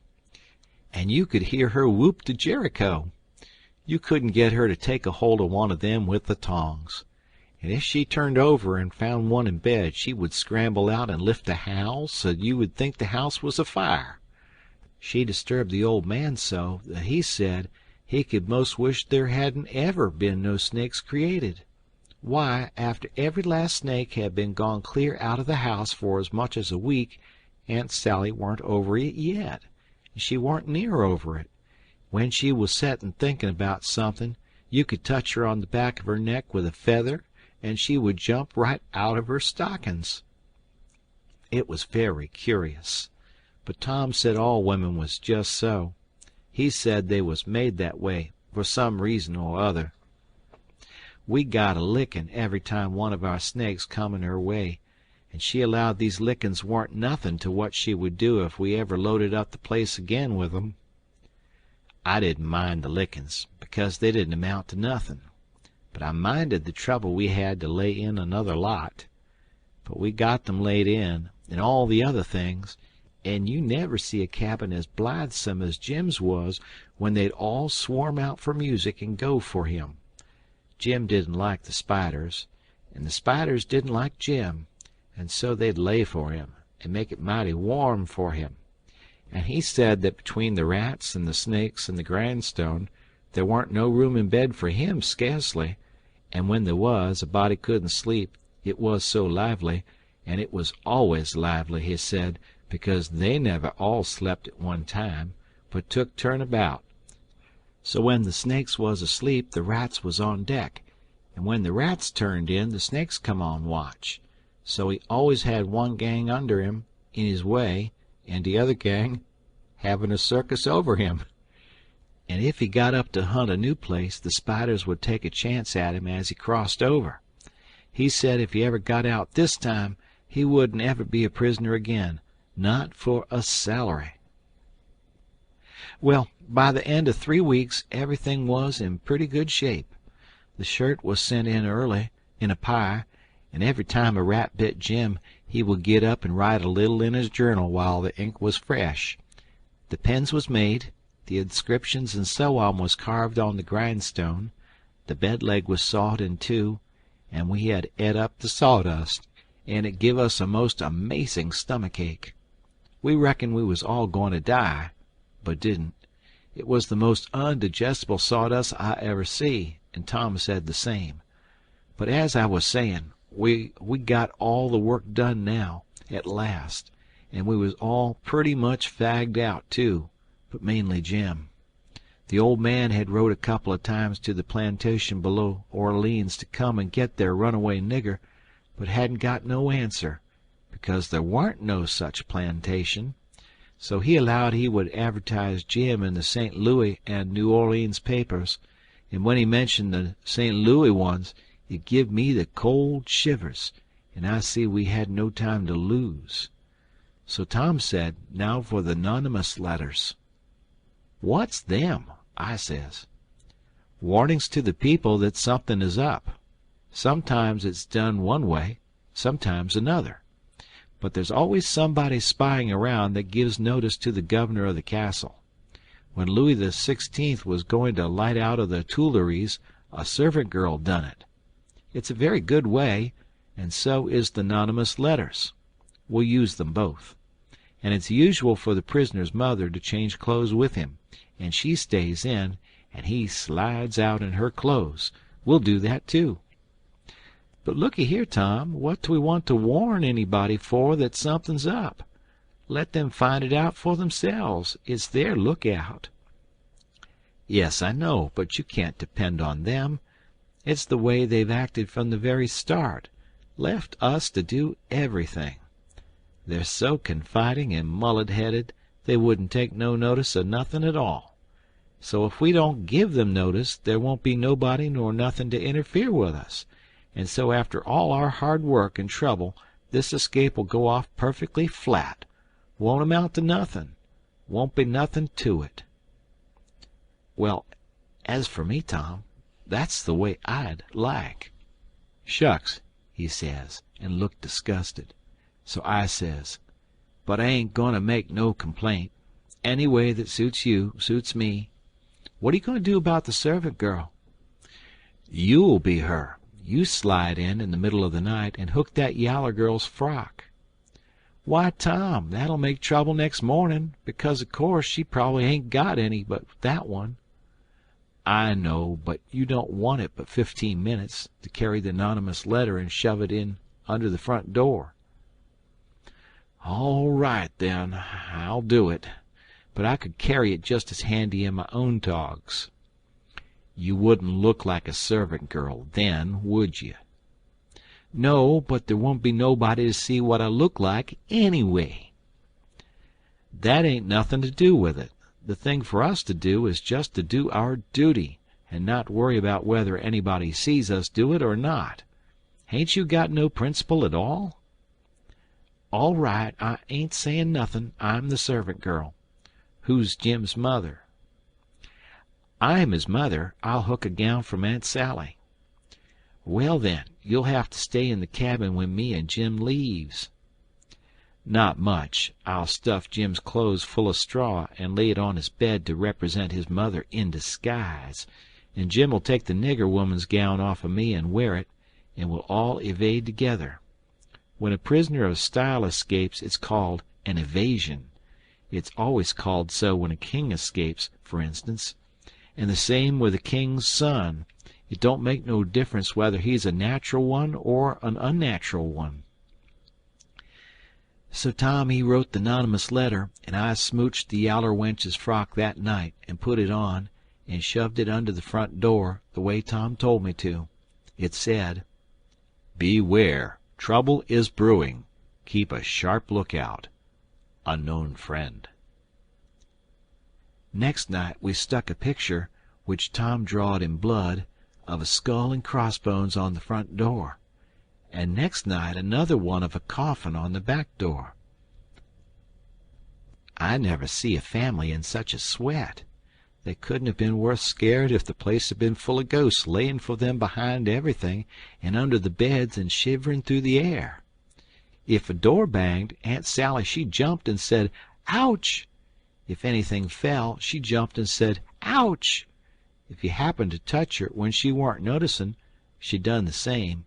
[SPEAKER 1] And you could hear her whoop to Jericho. You couldn't get her to take a hold of one of them with the tongs. And if she turned over and found one in bed, she would scramble out and lift a howl so you would think the house was afire. She disturbed the old man so that he said he could most wish there hadn't ever been no snakes created. Why, after every last snake had been gone clear out of the house for as much as a week, Aunt Sally warn't over it yet, and she warn't near over it. When she was settin' thinkin' about something, you could touch her on the back of her neck with a feather, and she would jump right out of her stockings. It was very curious, but Tom said all women was just so. He said they was made that way for some reason or other. We got a lickin' every time one of our snakes come in her way, and she allowed these lickin's warn't nothin' to what she would do if we ever loaded up the place again with 'em. I didn't mind the lickin's, because they didn't amount to nothin', but I minded the trouble we had to lay in another lot. But we got them laid in, and all the other things, and you never see a cabin as blithesome as Jim's was when they'd all swarm out for music and go for him. Jim didn't like the spiders, and the spiders didn't like Jim, and so they'd lay for him and make it mighty warm for him. And he said that between the rats and the snakes and the grindstone there warn't no room in bed for him scarcely, and when there was, a body couldn't sleep, it was so lively, and it was always lively, he said, because they never all slept at one time, but took turn about. So when the snakes was asleep, the rats was on deck, and when the rats turned in, the snakes come on watch. So he always had one gang under him in his way, and the other gang having a circus over him. And if he got up to hunt a new place, the spiders would take a chance at him as he crossed over. He said if he ever got out this time, he wouldn't ever be a prisoner again, not for a salary. Well, by the end of 3 weeks, everything was in pretty good shape. The shirt was sent in early, in a pie, and every time a rat bit Jim, he would get up and write a little in his journal while the ink was fresh. The pens was made, the inscriptions and so on was carved on the grindstone, the bed leg was sawed in two, and we had et up the sawdust, and it give us a most amazing stomach ache. We reckoned we was all going to die, but didn't. It was the most undigestible sawdust I ever see, and Tom said the same. But as I was sayin', we got all the work done now, at last, and we was all pretty much fagged out too, but mainly Jim. The old man had wrote a couple of times to the plantation below Orleans to come and get their runaway nigger, but hadn't got no answer, because there warn't no such plantation. So he allowed he would advertise Jim in the St. Louis and New Orleans papers, and when he mentioned the St. Louis ones, it give me the cold shivers, and I see we had no time to lose. So Tom said, now for the anonymous letters. What's them? I says. Warnings to the people that something is up. Sometimes it's done one way, sometimes another. But there's always somebody spying around that gives notice to the governor of the castle. When Louis XVI was going to light out of the Tuileries, a servant girl done it. It's a very good way, and so is the anonymous letters. We'll use them both. And it's usual for the prisoner's mother to change clothes with him, and she stays in, and he slides out in her clothes. We'll do that too. But looky here, Tom, what do we want to warn anybody for that something's up? Let them find it out for themselves. It's their lookout. Yes, I know, but you can't depend on them. It's the way they've acted from the very start, left us to do everything. They're so confiding and mullet-headed they wouldn't take no notice of nothing at all. So if we don't give them notice, there won't be nobody nor nothing to interfere with us. And so after all our hard work and trouble, this escape will go off perfectly flat. Won't amount to nothing. Won't be nothing to it. Well, as for me, Tom, That's the way I'd like." "Shucks," he says, and looked disgusted. So I says, "But I ain't goin' to make no complaint. Any way that suits you suits me. What are you goin' to do about the servant girl?" "You'll be her. You slide in the middle of the night and hook that yaller girl's frock." "Why, Tom, that'll make trouble next mornin', because o' course she probably ain't got any but that one." "I know, but you don't want it but 15 minutes, to carry the anonymous letter and shove it in under the front door." "All right, then, I'll do it. But I could carry it just as handy in my own togs." "You wouldn't look like a servant girl then, would you?" "No, but there won't be nobody to see what I look like, anyway." "That ain't nothin' to do with it. The thing for us to do is just to do our duty, and not worry about whether anybody sees us do it or not. Hain't you got no principle at all?" "All right, I ain't sayin' nothin'. I'm the servant girl. Who's Jim's mother?" "I'm his mother. I'll hook a gown from Aunt Sally." "Well, then, you'll have to stay in the cabin when me and Jim leaves." "Not much. I'll stuff Jim's clothes full of straw and lay it on his bed to represent his mother in disguise, and Jim'll take the nigger woman's gown off of me and wear it, and we'll all evade together. When a prisoner of style escapes, it's called an evasion. It's always called so when a king escapes, for instance. And the same with a king's son. It don't make no difference whether he's a natural one or an unnatural one." So Tom he wrote the 'nonymous letter, and I smooched the yaller wench's frock that night, and put it on, and shoved it under the front door, the way Tom told me to. It said, "Beware. Trouble is brewing. Keep a sharp lookout. Unknown friend." Next night we stuck a picture, which Tom drawed in blood, of a skull and crossbones on the front door, and next night another one of a coffin on the back door. I never see a family in such a sweat. They couldn't have been worse scared if the place had been full of ghosts layin' for them behind everything and under the beds and shiverin' through the air. If a door banged, Aunt Sally she jumped and said, "Ouch!" If anything fell, she jumped and said, "Ouch!" If you happened to touch her when she warn't noticin', she done the same.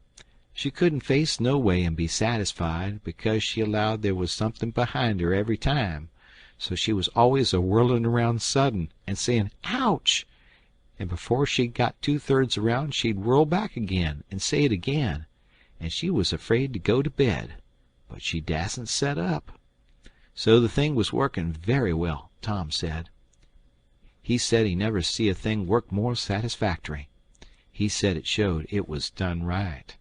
[SPEAKER 1] She couldn't face no way and be satisfied, because she allowed there was something behind her every time, so she was always a whirlin' around sudden and sayin' "Ouch!" and before she'd got 2/3 around she'd whirl back again and say it again, and she was afraid to go to bed, but she dasn't set up. So the thing was workin' very well, Tom said. He said he never see a thing work more satisfactory. He said it showed it was done right.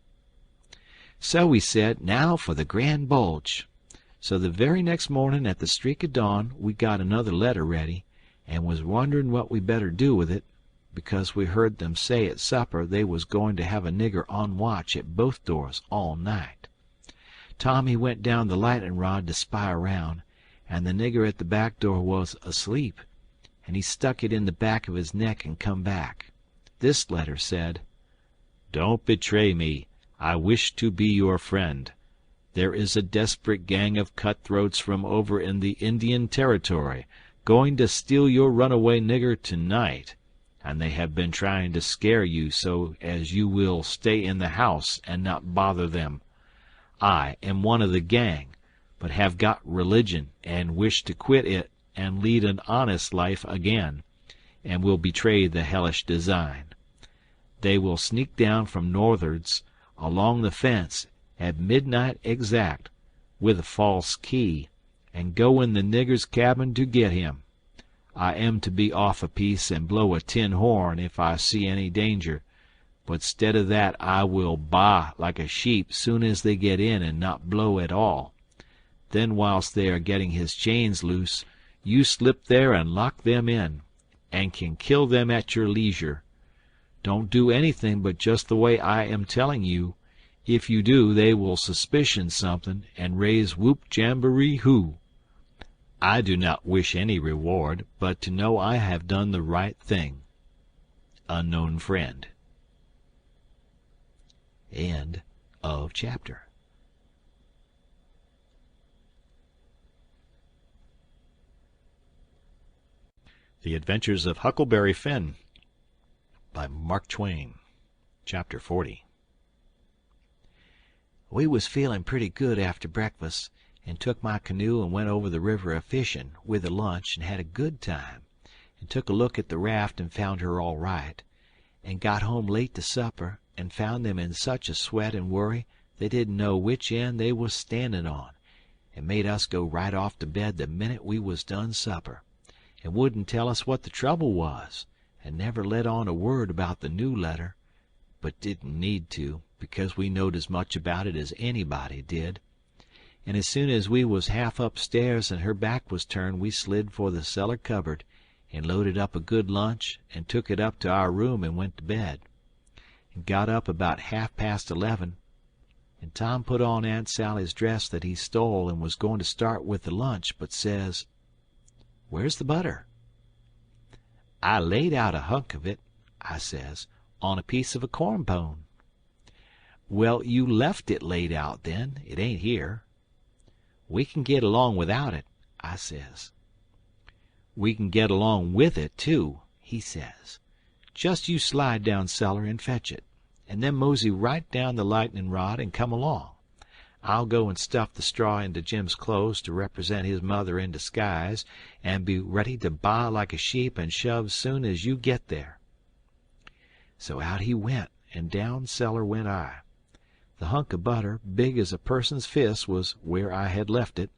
[SPEAKER 1] So we said, now for the grand bulge. So the very next mornin' at the streak of dawn we got another letter ready, and was wonderin' what we better do with it, because we heard them say at supper they was goin' to have a nigger on watch at both doors all night. Tom he went down the lightning rod to spy around, and the nigger at the back door was asleep, and he stuck it in the back of his neck and come back. This letter said, "Don't betray me. I wish to be your friend. There is a desperate gang of cutthroats from over in the Indian Territory going to steal your runaway nigger tonight, and they have been trying to scare you so as you will stay in the house and not bother them. I am one of the gang, but have got religion and wish to quit it and lead an honest life again, and will betray the hellish design. They will sneak down from northards along the fence at midnight exact, with a false key, and go in the nigger's cabin to get him. I am to be off a piece and blow a tin horn if I see any danger, but 'stead of that I will baa like a sheep soon as they get in and not blow at all. Then whilst they are getting his chains loose, you slip there and lock them in, and can kill them at your leisure. Don't do anything but just the way I am telling you. If you do, they will suspicion something and raise whoop jamboree hoo. I do not wish any reward, but to know I have done the right thing. Unknown friend." End of chapter.
[SPEAKER 3] The Adventures of Huckleberry Finn by Mark Twain. Chapter 40.
[SPEAKER 1] We was feeling pretty good after breakfast, and took my canoe and went over the river a fishing with the lunch, and had a good time, and took a look at the raft and found her all right, and got home late to supper, and found them in such a sweat and worry they didn't know which end they was standing on, and made us go right off to bed the minute we was done supper, and wouldn't tell us what the trouble was, and never let on a word about the new letter, but didn't need to, because we knowed as much about it as anybody did. And as soon as we was half upstairs and her back was turned, we slid for the cellar cupboard and loaded up a good lunch and took it up to our room and went to bed, and got up about 11:30, and Tom put on Aunt Sally's dress that he stole and was going to start with the lunch, but says, "Where's the butter?" "I laid out a hunk of it," I says, "on a piece of a corn pone." "Well, you left it laid out then. It ain't here." "We can get along without it," I says. "We can get along with it, too," he says. "Just you slide down cellar and fetch it, and then mosey right down the lightning rod and come along. I'll go and stuff the straw into Jim's clothes to represent his mother in disguise, and be ready to baa like a sheep and shove soon as you get there." So out he went, and down cellar went I. The hunk of butter, big as a person's fist, was where I had left it,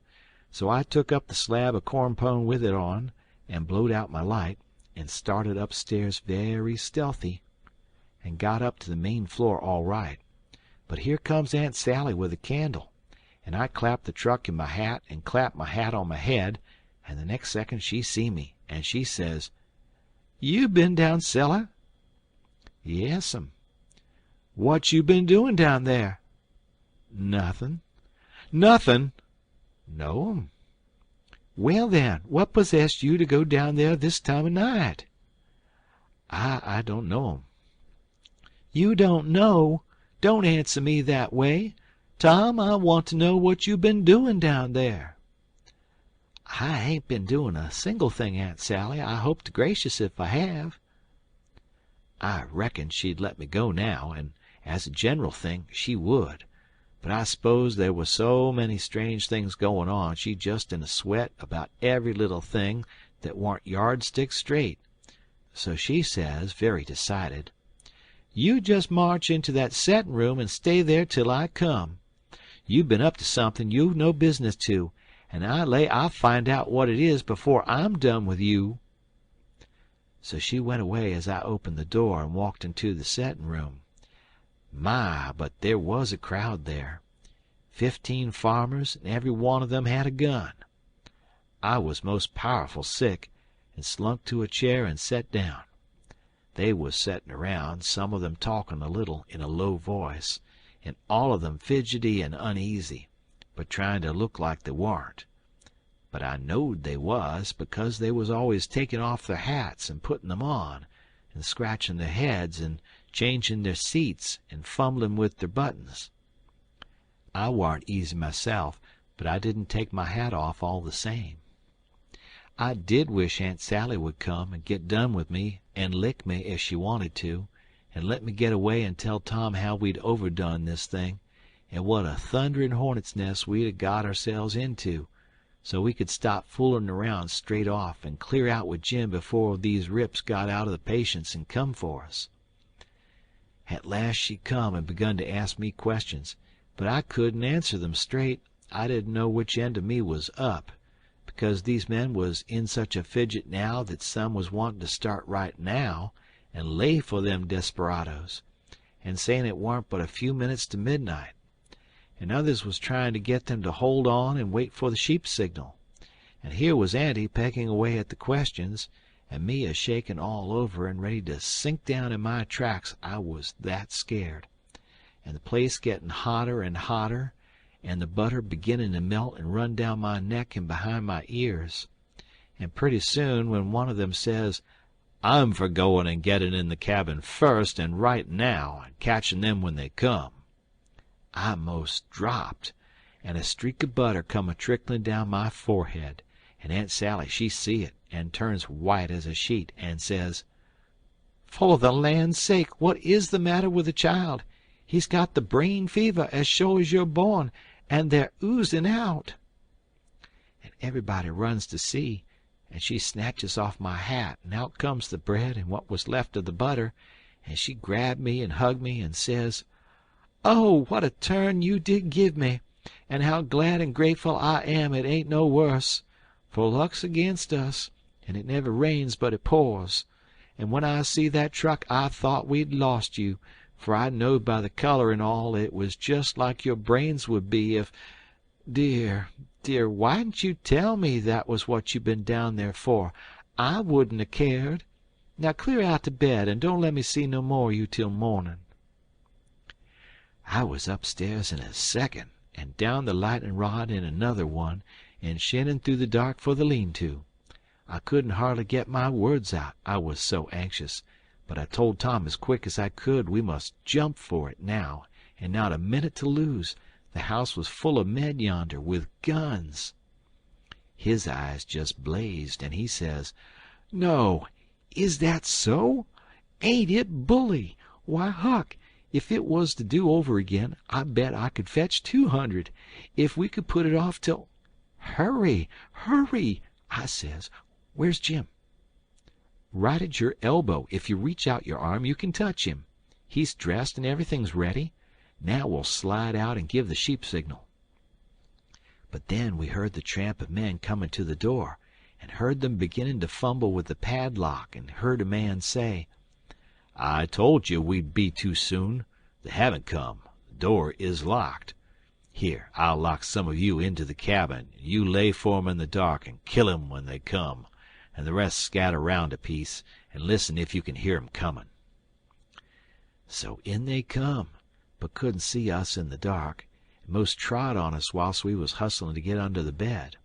[SPEAKER 1] so I took up the slab of corn pone with it on, and blowed out my light, and started upstairs very stealthy, and got up to the main floor all right. But here comes Aunt Sally with a candle, and I clapped the truck in my hat and clapped my hat on my head, and the next second she see me, and she says, "You been down cellar?" "Yes'm." "What you been doing down there?" "Nothin'." "Nothin'?" "No'm." "Well, then, what possessed you to go down there this time of night?" I don't know'm." "You don't know? Don't answer me that way. Tom, I want to know what you been doing down there." "I ain't been doing a single thing, Aunt Sally. I hope to gracious if I have." I reckoned she'd let me go now, and as a general thing she would, but I s'pose there was so many strange things going on she just in a sweat about every little thing that warn't yardstick straight. So she says, very decided, "You just march into that settin' room and stay there till I come. You been up to something you've no business to, and I lay I'll find out what it is before I'm done with you." So she went away as I opened the door and walked into the settin' room. My, but there was a crowd there. 15 farmers, and every one of them had a gun. I was most powerful sick, and slunk to a chair and set down. They was settin' around, some of them talkin' a little in a low voice, and all of them fidgety and uneasy, but tryin' to look like they warn't. But I knowed they was, because they was always taking off their hats and putting them on, and scratching their heads and changing their seats and fumbling with their buttons. I warn't easy myself, but I didn't take my hat off all the same. I did wish Aunt Sally would come and get done with me and lick me if she wanted to, and let me get away and tell Tom how we'd overdone this thing, and what a thunderin' hornet's nest we'd a got ourselves into, so we could stop foolin' around straight off and clear out with Jim before these rips got out of the patience and come for us. At last she come and begun to ask me questions, but I couldn't answer them straight. I didn't know which end of me was up, because these men was in such a fidget now that some was wanting to start right now and lay for them desperadoes, and saying it warn't but a few minutes to midnight, and others was trying to get them to hold on and wait for the sheep signal, and here was Auntie pecking away at the questions, and me a shaking all over and ready to sink down in my tracks, I was that scared, and the place getting hotter and hotter, and the butter beginning to melt and run down my neck and behind my ears, and pretty soon when one of them says, "I'm for going and getting in the cabin first and right now and catching them when they come," I 'most dropped, and a streak of butter come a tricklin' down my forehead, and Aunt Sally she see it, and turns white as a sheet, and says: "For the land's sake, what is the matter with the child? He's got the brain fever as sure as you're born, and they're oozin' out." And everybody runs to see, and she snatches off my hat, and out comes the bread and what was left of the butter, and she grabbed me and hugged me and says: "Oh, what a turn you did give me, and how glad and grateful I am it ain't no worse, for luck's against us, and it never rains but it pours. And when I see that truck I thought we'd lost you, for I knowed by the color and all it was just like your brains would be if... Dear, dear, why didn't you tell me that was what you been down there for? I wouldn't have cared. Now clear out to bed, and don't let me see no more of you till morning." I was upstairs in a second, and down the lightning rod in another one, and shinning through the dark for the lean-to. I couldn't hardly get my words out, I was so anxious, but I told Tom as quick as I could we must jump for it now, and not a minute to lose. The house was full of men yonder, with guns. His eyes just blazed, and he says: "No, is that so? Ain't it bully? Why, Huck, if it was to do over again, I bet I could fetch 200. If we could put it off till—" "Hurry, hurry!" I says. "Where's Jim?" "Right at your elbow. If you reach out your arm you can touch him. He's dressed and everything's ready. Now we'll slide out and give the sheep signal." But then we heard the tramp of men coming to the door, and heard them beginning to fumble with the padlock, and heard a man say: "I told you we'd be too soon. They haven't come. The door is locked. Here, I'll lock some of you into the cabin, and you lay for 'em in the dark and kill 'em when they come, and the rest scatter round a piece and listen if you can hear 'em comin'." So in they come, but couldn't see us in the dark, and most trod on us whilst we was hustling to get under the bed.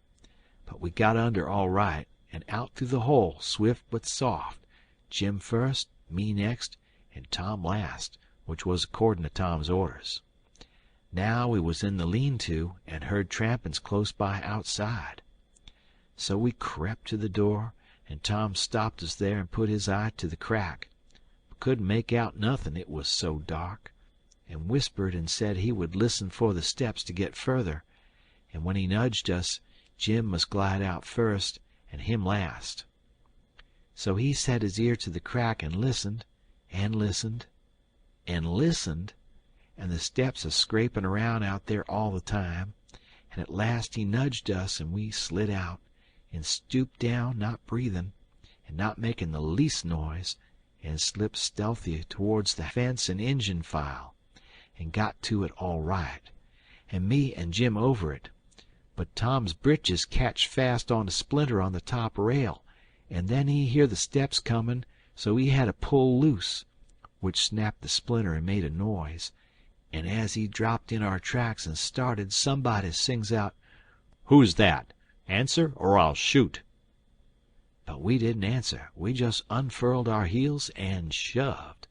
[SPEAKER 1] But we got under all right, and out through the hole, swift but soft, Jim first, me next, and Tom last, which was accordin' to Tom's orders. Now we was in the lean-to, and heard trampin's close by outside. So we crept to the door, and Tom stopped us there and put his eye to the crack, but couldn't make out nothin', it was so dark, and whispered and said he would listen for the steps to get further, and when he nudged us, Jim must glide out first, and him last. So he set his ear to the crack and listened, and listened, and listened, and the steps a scraping around out there all the time, and at last he nudged us, and we slid out, and stooped down, not breathing, and not making the least noise, and slipped stealthy towards the fence and engine file, and got to it all right, and me and Jim over it. But Tom's britches catched fast on a splinter on the top rail, and then he hear the steps comin', so he had to pull loose, which snapped the splinter and made a noise, and as he dropped in our tracks and started, somebody sings out, "Who's that? Answer or I'll shoot." But we didn't answer. We just unfurled our heels and shoved.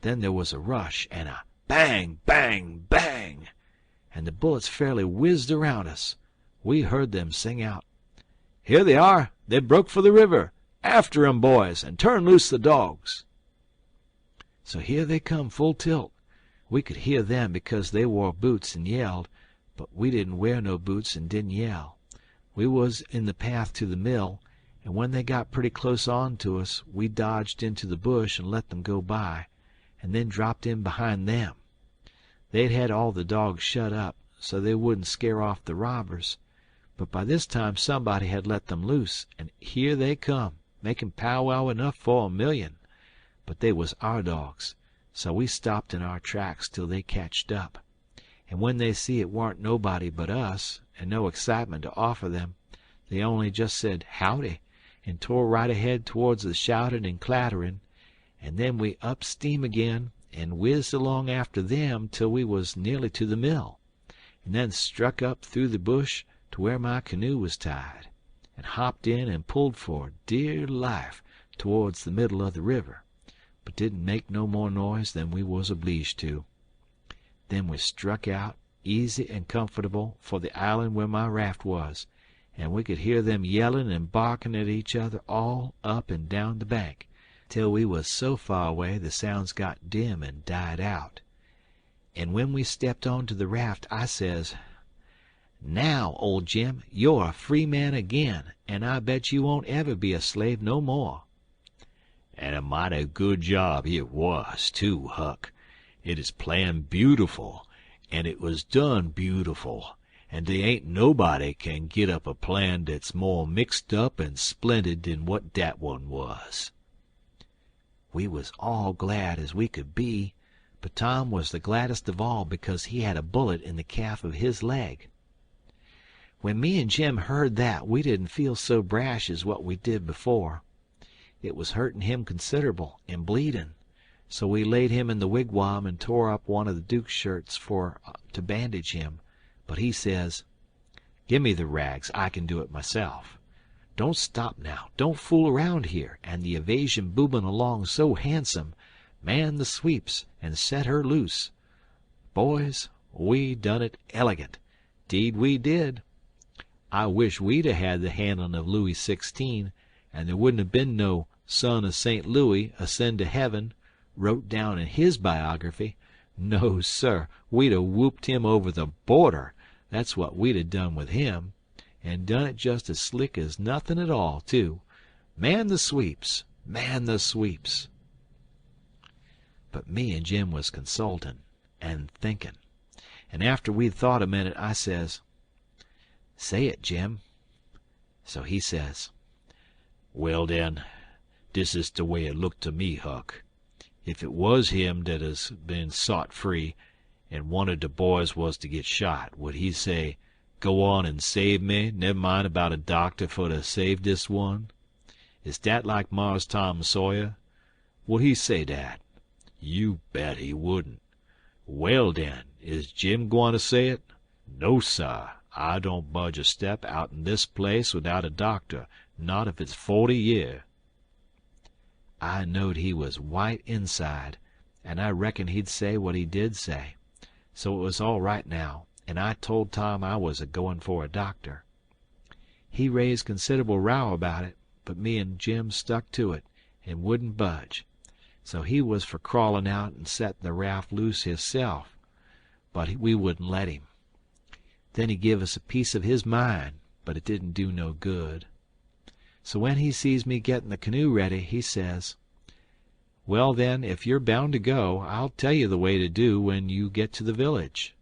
[SPEAKER 1] Then there was a rush and a bang, bang, bang, and the bullets fairly whizzed around us. We heard them sing out, "Here they are! They broke for the river! After 'em, boys, and turn loose the dogs!" So here they come full tilt. We could hear them because they wore boots and yelled, but we didn't wear no boots and didn't yell. We was in the path to the mill, and when they got pretty close on to us we dodged into the bush and let them go by, and then dropped in behind them. They'd had all the dogs shut up, so they wouldn't scare off the robbers, but by this time somebody had let them loose, and here they come, making powwow enough for 1,000,000. But they was our dogs, so we stopped in our tracks till they catched up, and when they see it warn't nobody but us, and no excitement to offer them, they only just said howdy, and tore right ahead towards the shouting and clattering, and then we up steam again and whizzed along after them till we was nearly to the mill, and then struck up through the bush to where my canoe was tied, and hopped in and pulled for dear life towards the middle of the river, but didn't make no more noise than we was obleeged to. Then we struck out, easy and comfortable, for the island where my raft was, and we could hear them yelling and barking at each other all up and down the bank, till we was so far away the sounds got dim and died out. And when we stepped on to the raft, I says, "Now, old Jim, you're a free man again, and I bet you won't ever be a slave no more."
[SPEAKER 2] And a mighty good job it was, too, Huck. It is planned beautiful, and it was done beautiful, and they ain't nobody can git up a plan that's more mixed up and splendid than what dat one was.
[SPEAKER 1] We was all glad as we could be, but Tom was the gladdest of all because he had a bullet in the calf of his leg. When me and Jim heard that, we didn't feel so brash as what we did before. It was hurting him considerable and bleeding, so we laid him in the wigwam and tore up one of the Duke's shirts to bandage him. But he says, "Give me the rags, I can do it myself. Don't stop now, don't fool around here, and the evasion booming along so handsome. Man the sweeps and set her loose. Boys, we done it elegant. 'Deed we did. I wish we'd had the handling of Louis 16, and there wouldn't have been no son of St. Louis ascend to heaven, wrote down in his biography. No, sir, we'd have whooped him over the border. That's what we'd have done with him, and done it just as slick as nothing at all, too. Man the sweeps! Man the sweeps!" But me and Jim was consulting and thinking, and after we'd thought a minute, I says, "Say it, Jim." So he says,
[SPEAKER 2] "Well, den, dis is de way it looked to me, Huck. If it was him that has been sot free, and one of de boys was to get shot, would he say, 'Go on and save me, never mind about a doctor for to save dis one'? Is dat like Mars Tom Sawyer? Would he say dat? You bet he wouldn't. Well, den, is Jim gwine to say it? No, sah. I don't budge a step out'n this place without a doctor, not if it's 40 year."
[SPEAKER 1] I knowed he was white inside, and I reckoned he'd say what he did say. So it was all right now, and I told Tom I was a-goin' for a doctor. He raised considerable row about it, but me and Jim stuck to it, and wouldn't budge. So he was for crawlin' out and settin' the raft loose hisself, but we wouldn't let him. Then he give us a piece of his mind, but it didn't do no good. So when he sees me getting the canoe ready, he says, "Well, then, if you're bound to go, I'll tell you the way to do when you get to the village.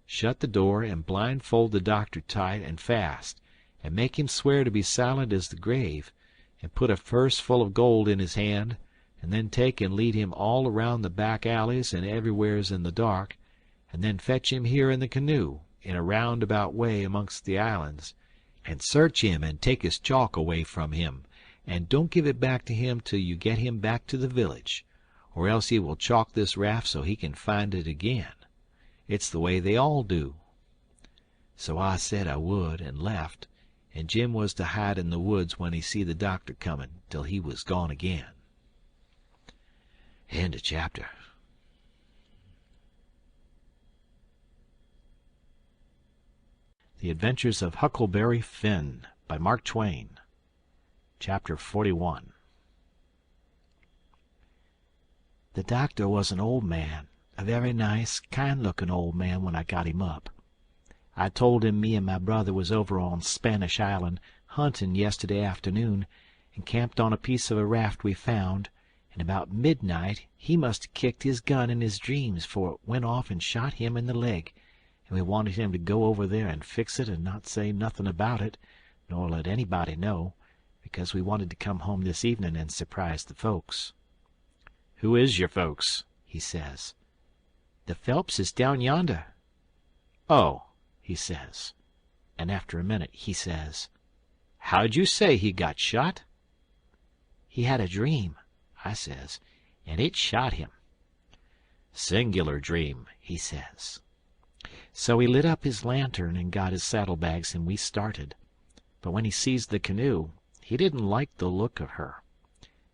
[SPEAKER 1] Shut the door and blindfold the doctor tight and fast, and make him swear to be silent as the grave, and put a purse full of gold in his hand, and then take and lead him all around the back alleys and everywheres in the dark, and then fetch him here in the canoe, in a roundabout way amongst the islands, and search him and take his chalk away from him, and don't give it back to him till you get him back to the village, or else he will chalk this raft so he can find it again. It's the way they all do." So I said I would, and left, and Jim was to hide in the woods when he see the doctor comin', till he was gone again. End of chapter.
[SPEAKER 3] The Adventures of Huckleberry Finn by Mark Twain. Chapter 41.
[SPEAKER 1] The doctor was an old man, a very nice, kind-looking old man when I got him up. I told him me and my brother was over on Spanish Island hunting yesterday afternoon, and camped on a piece of a raft we found, and about midnight he must have kicked his gun in his dreams, for it went off and shot him in the leg, and we wanted him to go over there and fix it and not say nothing about it, nor let anybody know, because we wanted to come home this evening and surprise the folks.
[SPEAKER 3] "Who is your folks?"
[SPEAKER 1] he says. "The Phelps is down yonder."
[SPEAKER 3] "Oh,"
[SPEAKER 1] he says, and after a minute he says,
[SPEAKER 3] "How'd you say he got shot?"
[SPEAKER 1] "He had a dream," I says, "and it shot him."
[SPEAKER 3] "Singular dream," he says.
[SPEAKER 1] So he lit up his lantern and got his saddlebags, and we started. But when he sees the canoe, he didn't like the look of her.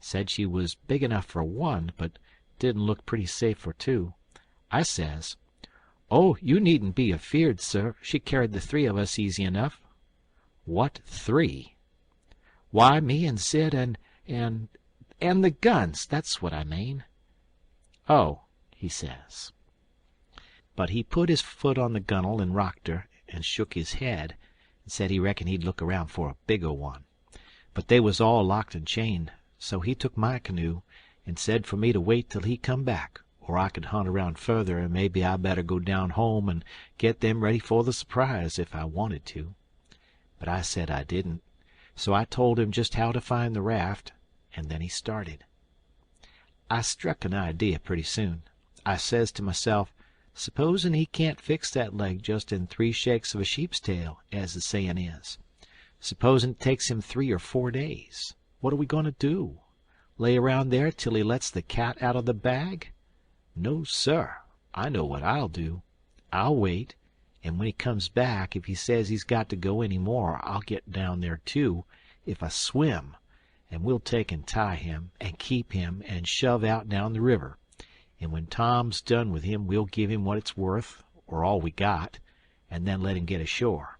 [SPEAKER 1] Said she was big enough for one, but didn't look pretty safe for two. I says, "Oh, you needn't be afeard, sir. She carried the three of us easy enough." "What three?" "Why, me and Sid and the guns. That's what I mean." "Oh," he says. But he put his foot on the gunwale and rocked her, and shook his head, and said he reckoned he'd look around for a bigger one. But they was all locked and chained, so he took my canoe, and said for me to wait till he come back, or I could hunt around further, and maybe I better go down home and get them ready for the surprise if I wanted to. But I said I didn't, so I told him just how to find the raft, and then he started. I struck an idea pretty soon. I says to myself, supposin' he can't fix that leg just in 3 shakes of a sheep's tail, as the sayin' is. Supposin' it takes him 3 or 4 days. What are we goin' to do? Lay around there till he lets the cat out of the bag? No, sir. I know what I'll do. I'll wait, and when he comes back, if he says he's got to go any more, I'll get down there too, if I swim, and we'll take and tie him, and keep him, and shove out down the river. And when Tom's done with him, we'll give him what it's worth, or all we got, and then let him get ashore.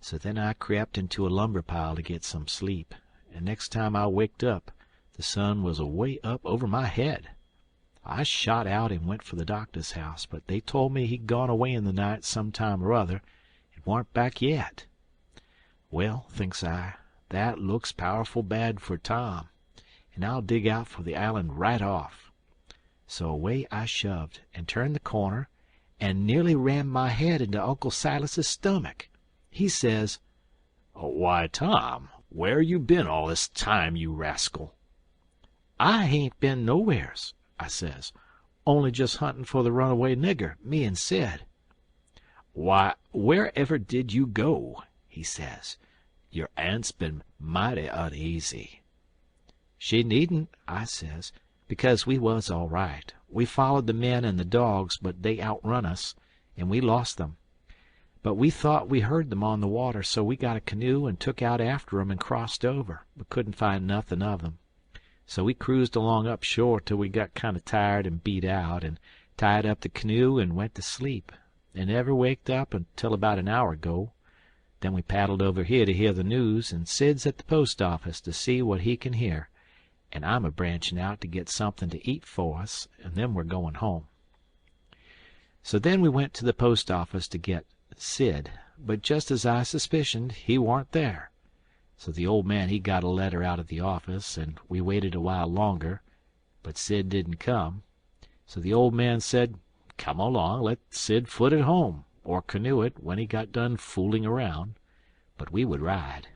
[SPEAKER 1] So then I crept into a lumber pile to get some sleep, and next time I waked up, the sun was away up over my head. I shot out and went for the doctor's house, but they told me he'd gone away in the night some time or other, and warn't back yet. Well, thinks I, that looks powerful bad for Tom, and I'll dig out for the island right off. So away I shoved, and turned the corner, and nearly rammed my head into Uncle Silas's stomach. He says,
[SPEAKER 2] "Why, Tom, where you been all this time, you rascal?"
[SPEAKER 1] "I hain't been nowheres," I says, "only just hunting for the runaway nigger, me and Sid."
[SPEAKER 2] "Why, wherever did you go?" he says. "Your aunt's been mighty uneasy."
[SPEAKER 1] "She needn't," I says, "because we was all right. We followed the men and the dogs, but they outrun us, and we lost them. But we thought we heard them on the water, so we got a canoe and took out after 'em and crossed over, but couldn't find nothing of them. So we cruised along up shore till we got kind of tired and beat out, and tied up the canoe and went to sleep, and never waked up until about an hour ago. Then we paddled over here to hear the news, and Sid's at the post office to see what he can hear, and I'm a branchin' out to get something to eat for us, and then we're going home." So then we went to the post office to get Sid, but just as I suspicioned, he warn't there. So the old man he got a letter out of the office, and we waited a while longer, but Sid didn't come. So the old man said, come along, let Sid foot it home, or canoe it when he got done fooling around, but we would ride.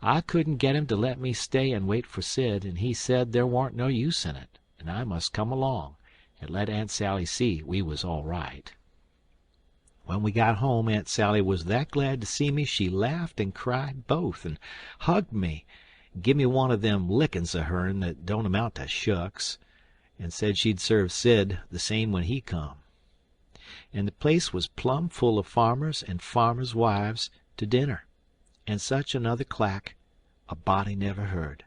[SPEAKER 1] I couldn't get him to let me stay and wait for Sid, and he said there warn't no use in it, and I must come along and let Aunt Sally see we was all right. When we got home, Aunt Sally was that glad to see me she laughed and cried both, and hugged me, and give me one of them lickings of hern that don't amount to shucks, and said she'd serve Sid the same when he come. And the place was plumb full of farmers and farmers' wives to dinner, and such another clack a body never heard.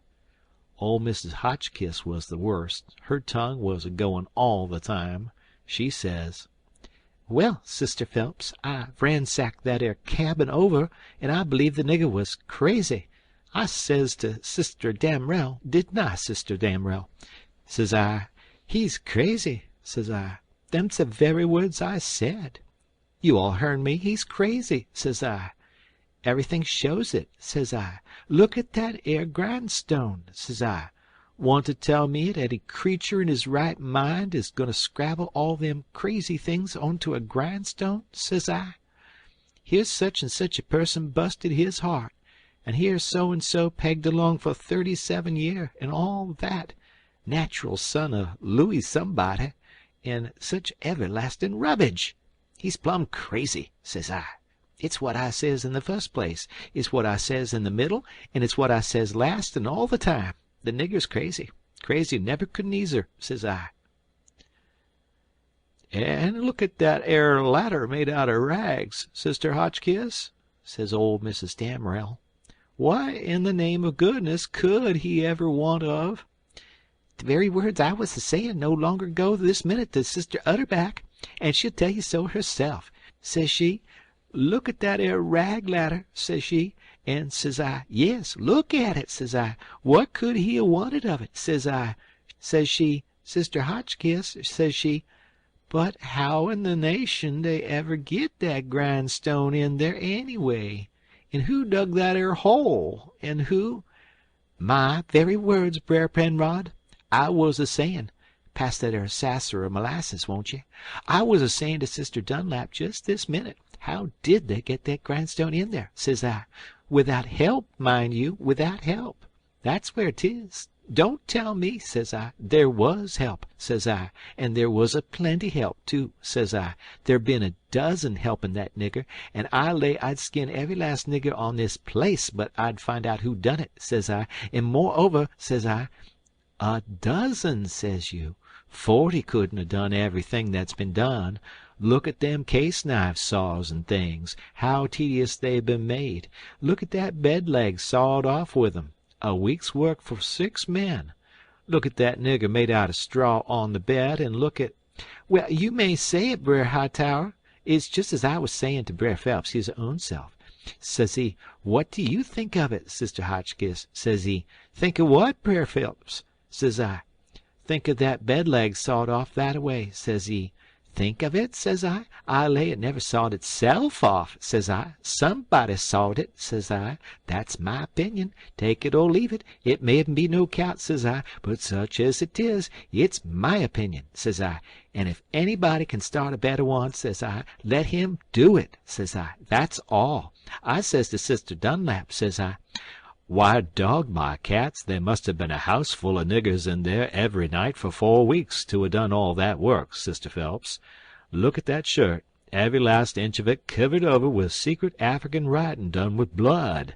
[SPEAKER 1] Old Mrs. Hotchkiss was the worst. Her tongue was a-goin' all the time. She says, "Well, Sister Phelps, I ransacked that 'ere cabin over, and I believe the nigger was crazy. I says to Sister Damrell, didn't I, Sister Damrell? Says I, he's crazy, says I. Them's the very words I said. You all hearn me, he's crazy, says I. Everything shows it, says I. Look at that 'ere grindstone, says I. Want to tell me that any creature in his right mind is going to scrabble all them crazy things onto a grindstone, says I. Here's such and such a person busted his heart, and here's so-and-so pegged along for 37 year, and all that, natural son of Louis somebody, and such everlasting rubbage. He's plumb crazy, says I. It's what I says in the first place, it's what I says in the middle, and it's what I says last and all the time. The nigger's crazy. Crazy Nebuchadnezzar, says I. And look at that 'ere ladder made out of rags, Sister Hotchkiss, says old Mrs. Damrell. What in the name of goodness could he ever want of? The very words I was a-sayin' no longer ago this minute to Sister Utterback. and she'll tell you so herself. Says she, 'Look at that 'ere rag ladder,' says she, and says I, 'Yes, look at it,' says I. 'What could he a wanted of it?' says I. Says she, 'Sister Hotchkiss,' says she, 'but how in the nation they ever git that grindstone in there anyway? And who dug that 'ere hole? And who—' My very words, Brer Penrod. I was a sayin', pass that 'ere sasser o' molasses, won't ye? I was a sayin' to Sister Dunlap just this minute, how did they get that grindstone in there, says I. Without help, mind you, without help. That's where 'tis. Don't tell me, says I. There was help, says I, and there was a plenty help, too, says I. There been a dozen helpin' that nigger, and I lay I'd skin every last nigger on this place but I'd find out who done it, says I. And moreover, says I, 'A dozen,' says you. 40 couldn't 'a' done everything that's been done. Look at them case knife saws and things, how tedious they've been made. Look at that bed leg sawed off with 'em. A week's work for 6 men. Look at that nigger made out of straw on the bed, and look at— Well, you may say it, Brer Hightower. It's just as I was sayin' to Brer Phelps his own self. Says he, 'What do you think of it, Sister Hotchkiss?' Says he. 'Think of what, Brer Phelps?' Says I. 'Think of that bed leg sawed off that way,' says he. 'Think of it?' says I. 'I lay it never sawed itself off,' says I. 'Somebody sawed it,' says I. 'That's my opinion. Take it or leave it. It mayn't be no count,' says I, 'but such as it is, it's my opinion,' says I. 'And if anybody can start a better one,' says I, 'let him do it,' says I. That's all. I says to Sister Dunlap, says I, 'Why, dog my cats, there must have been a house full of niggers in there every night for 4 weeks to ha' done all that work, Sister Phelps. Look at that shirt, every last inch of it kivered over with secret African writing done with blood.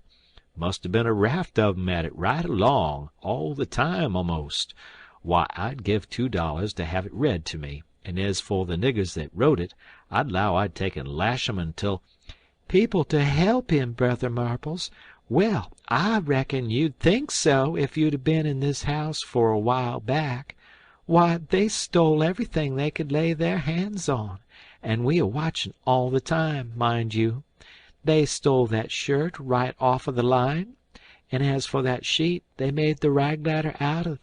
[SPEAKER 1] Must have been a raft of 'em at it right along, all the time a'most. Why, I'd give $2 to have it read to me, and as for the niggers that wrote it, I'd 'low I'd take and lash 'em until—' People to help him, Brother Marples. Well, I reckon you'd think so if you'd 'a' been in this house for a while back. Why, they stole everything they could lay their hands on, and we a watchin' all the time, mind you. They stole that shirt right off of the line, and as for that sheet they made the rag ladder out of.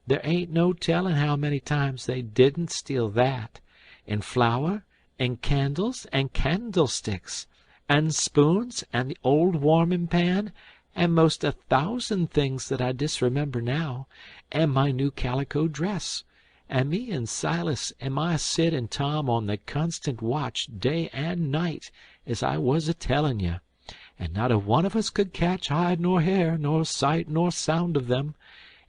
[SPEAKER 1] There ain't no tellin' how many times they didn't steal that, and flour, and candles, and candlesticks, and spoons, and the old warming pan, and most 1,000 things that I disremember now, and my new calico dress, and me and Silas and my Sid and Tom on the constant watch day and night, as I was a-tellin' you, and not a one of us could catch hide nor hair, nor sight nor sound of them.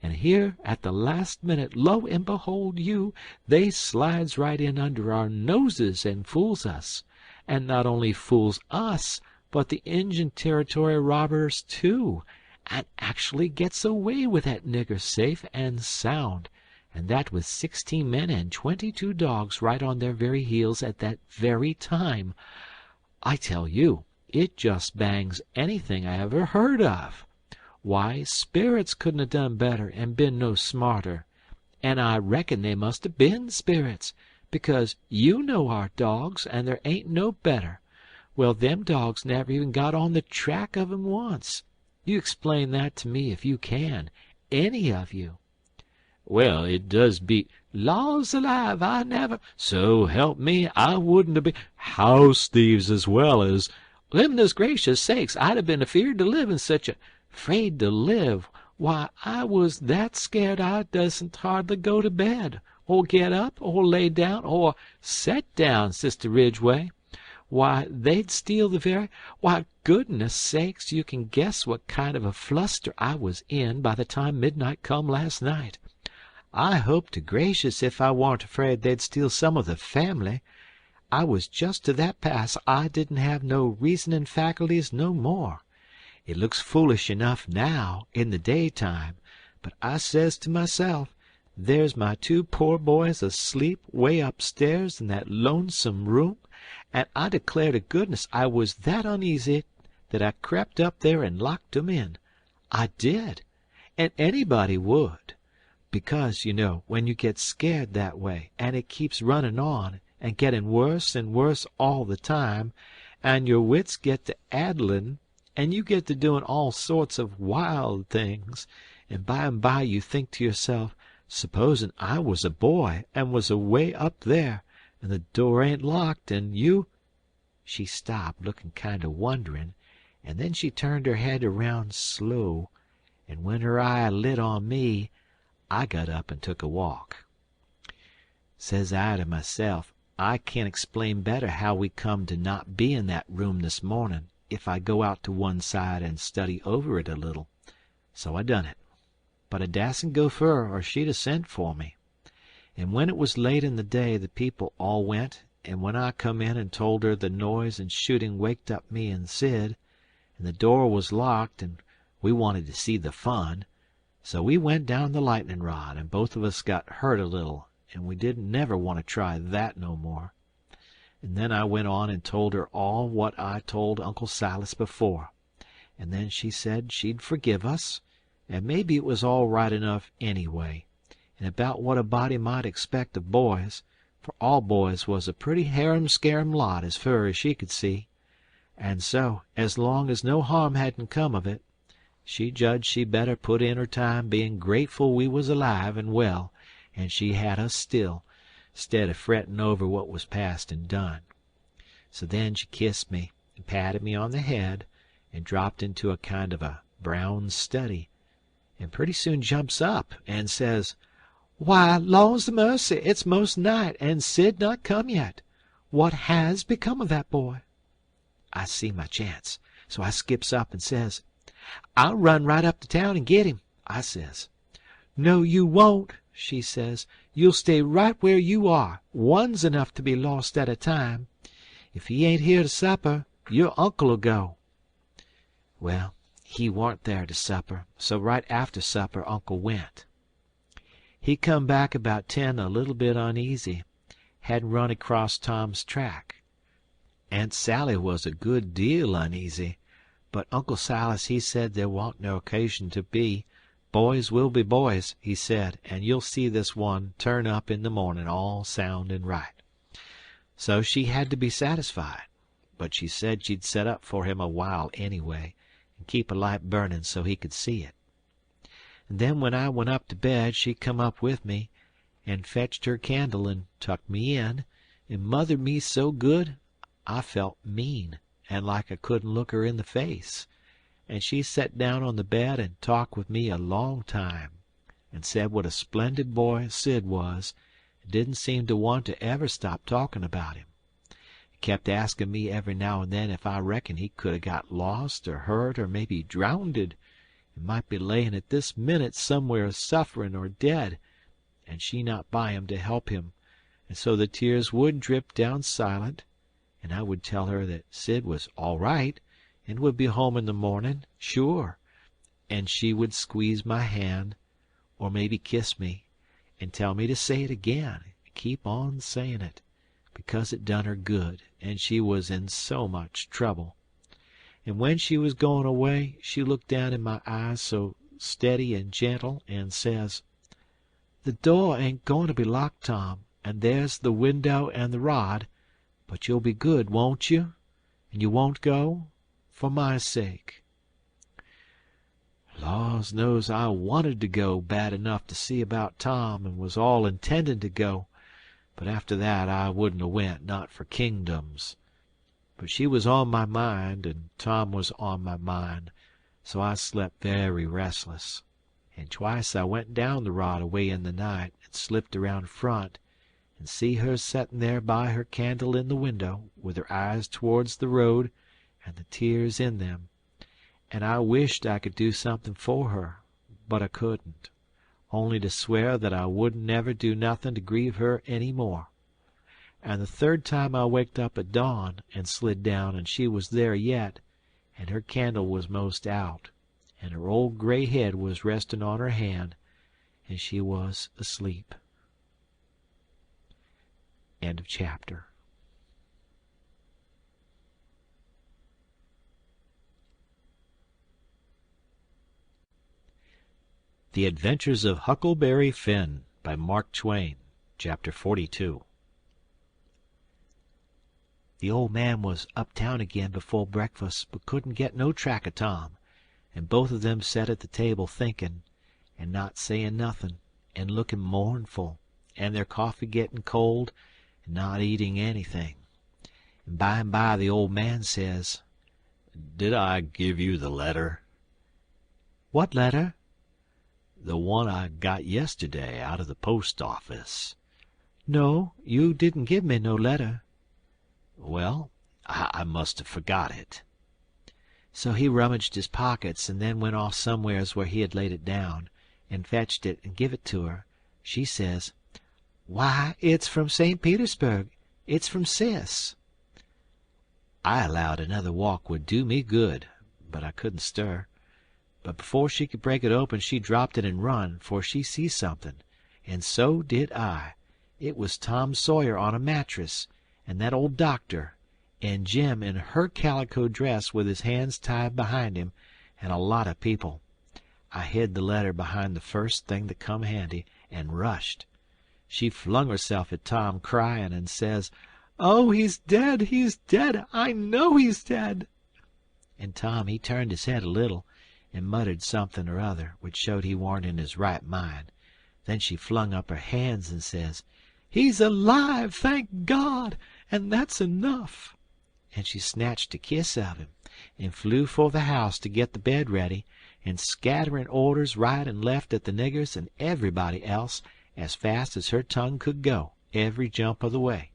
[SPEAKER 1] And here at the last minute, lo and behold you, they slides right in under our noses and fools us. And not only fools us, but the Injun Territory robbers too, and actually gets away with that nigger safe and sound, and that with 16 men and 22 dogs right on their very heels at that very time. I tell you, it just bangs anything I ever heard of. Why, spirits couldn't have done better and been no smarter, and I reckon they must have been spirits, because you know our dogs, and there ain't no better. Well, them dogs never even got on the track of 'em once. You explain that to me if you can, any of you." "Well, it does beat—" "Laws alive, I never—" "So help me, I wouldn't have been—" "House thieves as well as—" "Goodness gracious sakes, I'd have been afeard to live in such a— "'Fraid to live? Why, I was that scared I doesn't hardly go to bed, or get up, or lay down, or set down, Sister Ridgeway. Why, they'd steal the very— Why, goodness sakes, you can guess what kind of a fluster I was in by the time midnight come last night. I hope to gracious if I warn't afraid they'd steal some of the family. I was just to that pass I didn't have no reasoning faculties no more. It looks foolish enough now, in the daytime, but I says to myself, there's my 2 poor boys asleep way upstairs in that lonesome room, and I declare to goodness I was that uneasy that I crept up there and locked 'em in. I did, and anybody would, because, you know, when you get scared that way, and it keeps running on, and getting worse and worse all the time, and your wits get to addling, and you get to doing all sorts of wild things, and by you think to yourself, supposing I was a boy and was away up there, and the door ain't locked, and you—" She stopped, looking kind of wondering, and then she turned her head around slow, and when her eye lit on me, I got up and took a walk. Says I to myself, I can't explain better how we come to not be in that room this morning if I go out to one side and study over it a little. So I done it. But I dasn't go fur, or she'd have sent for me. And when it was late in the day the people all went, and when I come in and told her the noise and shooting waked up me and Sid, and the door was locked, and we wanted to see the fun, so we went down the lightning rod, and both of us got hurt a little, and we didn't never want to try that no more. And then I went on and told her all what I told Uncle Silas before, and then she said she'd forgive us, and maybe it was all right enough anyway, and about what a body might expect of boys, for all boys was a pretty harum-scarum lot as fur as she could see, and so, as long as no harm hadn't come of it, she judged she better put in her time being grateful we was alive and well, and she had us still, 'stead of fretting over what was past and done. So then she kissed me, and patted me on the head, and dropped into a kind of a brown study, and pretty soon jumps up and says, "Why, law's a mercy, it's most night, and Sid not come yet. What has become of that boy?" I see my chance, so I skips up and says, "I'll run right up to town and get him," I says. "No, you won't," she says. "You'll stay right where you are. One's enough to be lost at a time. If he ain't here to supper, your uncle'll go." Well, he warn't there to supper, so right after supper Uncle went. He come back about 10 a little bit uneasy. Hadn't run across Tom's track. Aunt Sally was a good deal uneasy, but Uncle Silas he said there wa'n't no occasion to be. Boys will be boys, he said, and you'll see this one turn up in the morning all sound and right. So she had to be satisfied, but she said she'd set up for him a while anyway, and keep a light burning so he could see it. And then when I went up to bed she come up with me, and fetched her candle and tucked me in, and mothered me so good I felt mean, and like I couldn't look her in the face. And she set down on the bed and talked with me a long time, and said what a splendid boy Sid was, and didn't seem to want to ever stop talking about him. Kept asking me every now and then if I reckoned he could 'a' got lost or hurt or maybe drownded, and might be layin' at this minute somewhere sufferin' or dead, and she not by him to help him, and so the tears would drip down silent, and I would tell her that Sid was all right and would be home in the morning, sure, and she would squeeze my hand, or maybe kiss me, and tell me to say it again, and keep on saying it, because it done her good, and she was in so much trouble. And when she was going away she looked down in my eyes so steady and gentle, and says, "The door ain't going to be locked, Tom, and there's the window and the rod, but you'll be good, won't you? And you won't go? For my sake." Laws knows I wanted to go bad enough to see about Tom, and was all intendin' to go, but after that I wouldn't 'a' went, not for kingdoms. But she was on my mind, and Tom was on my mind, so I slept very restless, and twice I went down the rod away in the night and slipped around front, and see her settin' there by her candle in the window, with her eyes towards the road and the tears in them, and I wished I could do something for her, but I couldn't, only to swear that I wouldn't never do nothing to grieve her any more. And the third time I waked up at dawn and slid down, and she was there yet, and her candle was most out, and her old gray head was resting on her hand, and she was asleep. End of chapter. The Adventures of Huckleberry Finn by Mark Twain, Chapter 42. The old man was uptown again before breakfast, but couldn't get no track of Tom, and both of them sat at the table thinking, and not saying nothing, and looking mournful, and their coffee getting cold, and not eating anything. And by the old man says,
[SPEAKER 2] Did I give you the letter?
[SPEAKER 1] "What letter?"
[SPEAKER 2] The one I got yesterday out of the post office.
[SPEAKER 1] "No, you didn't give me no letter."
[SPEAKER 2] Well, I must have forgot it.
[SPEAKER 1] So he rummaged his pockets, and then went off somewheres where he had laid it down, and fetched it and give it to her. She says, "Why, it's from St. Petersburg. It's from Sis." I allowed another walk would do me good, but I couldn't stir. But before she could break it open she dropped it and run, for she see something, and so did I. It was Tom Sawyer on a mattress, and that old doctor, and Jim in her calico dress with his hands tied behind him, and a lot of people. I hid the letter behind the first thing that come handy, and rushed. She flung herself at Tom, crying, and says, "Oh, he's dead! He's dead! I know he's dead!" And Tom he turned his head a little, and muttered something or other, which showed he warn't in his right mind. Then she flung up her hands and says, "He's alive, thank God, and that's enough!" And she snatched a kiss of him, and flew for the house to get the bed ready, and scattering orders right and left at the niggers and everybody else as fast as her tongue could go, every jump of the way.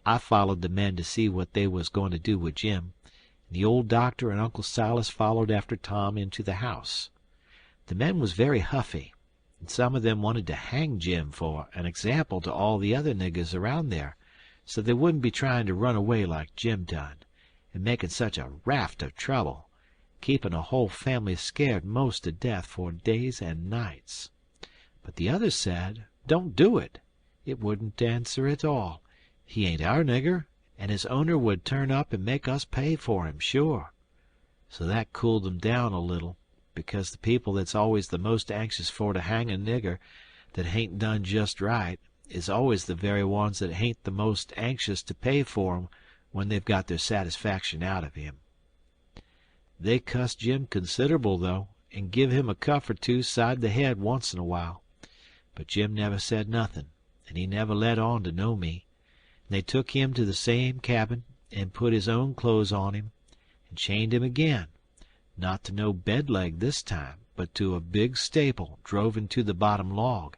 [SPEAKER 1] I followed the men to see what they was going to do with Jim, and the old doctor and Uncle Silas followed after Tom into the house. The men was very huffy, and some of them wanted to hang Jim for an example to all the other niggers around there, so they wouldn't be trying to run away like Jim done, and making such a raft of trouble, keeping a whole family scared most to death for days and nights. But the others said, "Don't do it. It wouldn't answer at all. He ain't our nigger, and his owner would turn up and make us pay for him, sure." So that cooled them down a little, because the people that's always the most anxious for to hang a nigger that hain't done just right is always the very ones that hain't the most anxious to pay for him when they've got their satisfaction out of him. They cussed Jim considerable, though, and give him a cuff or two side the head once in a while. But Jim never said nothin', and he never let on to know me. And they took him to the same cabin, and put his own clothes on him, and chained him again, not to no bed leg this time, but to a big staple drove into the bottom log,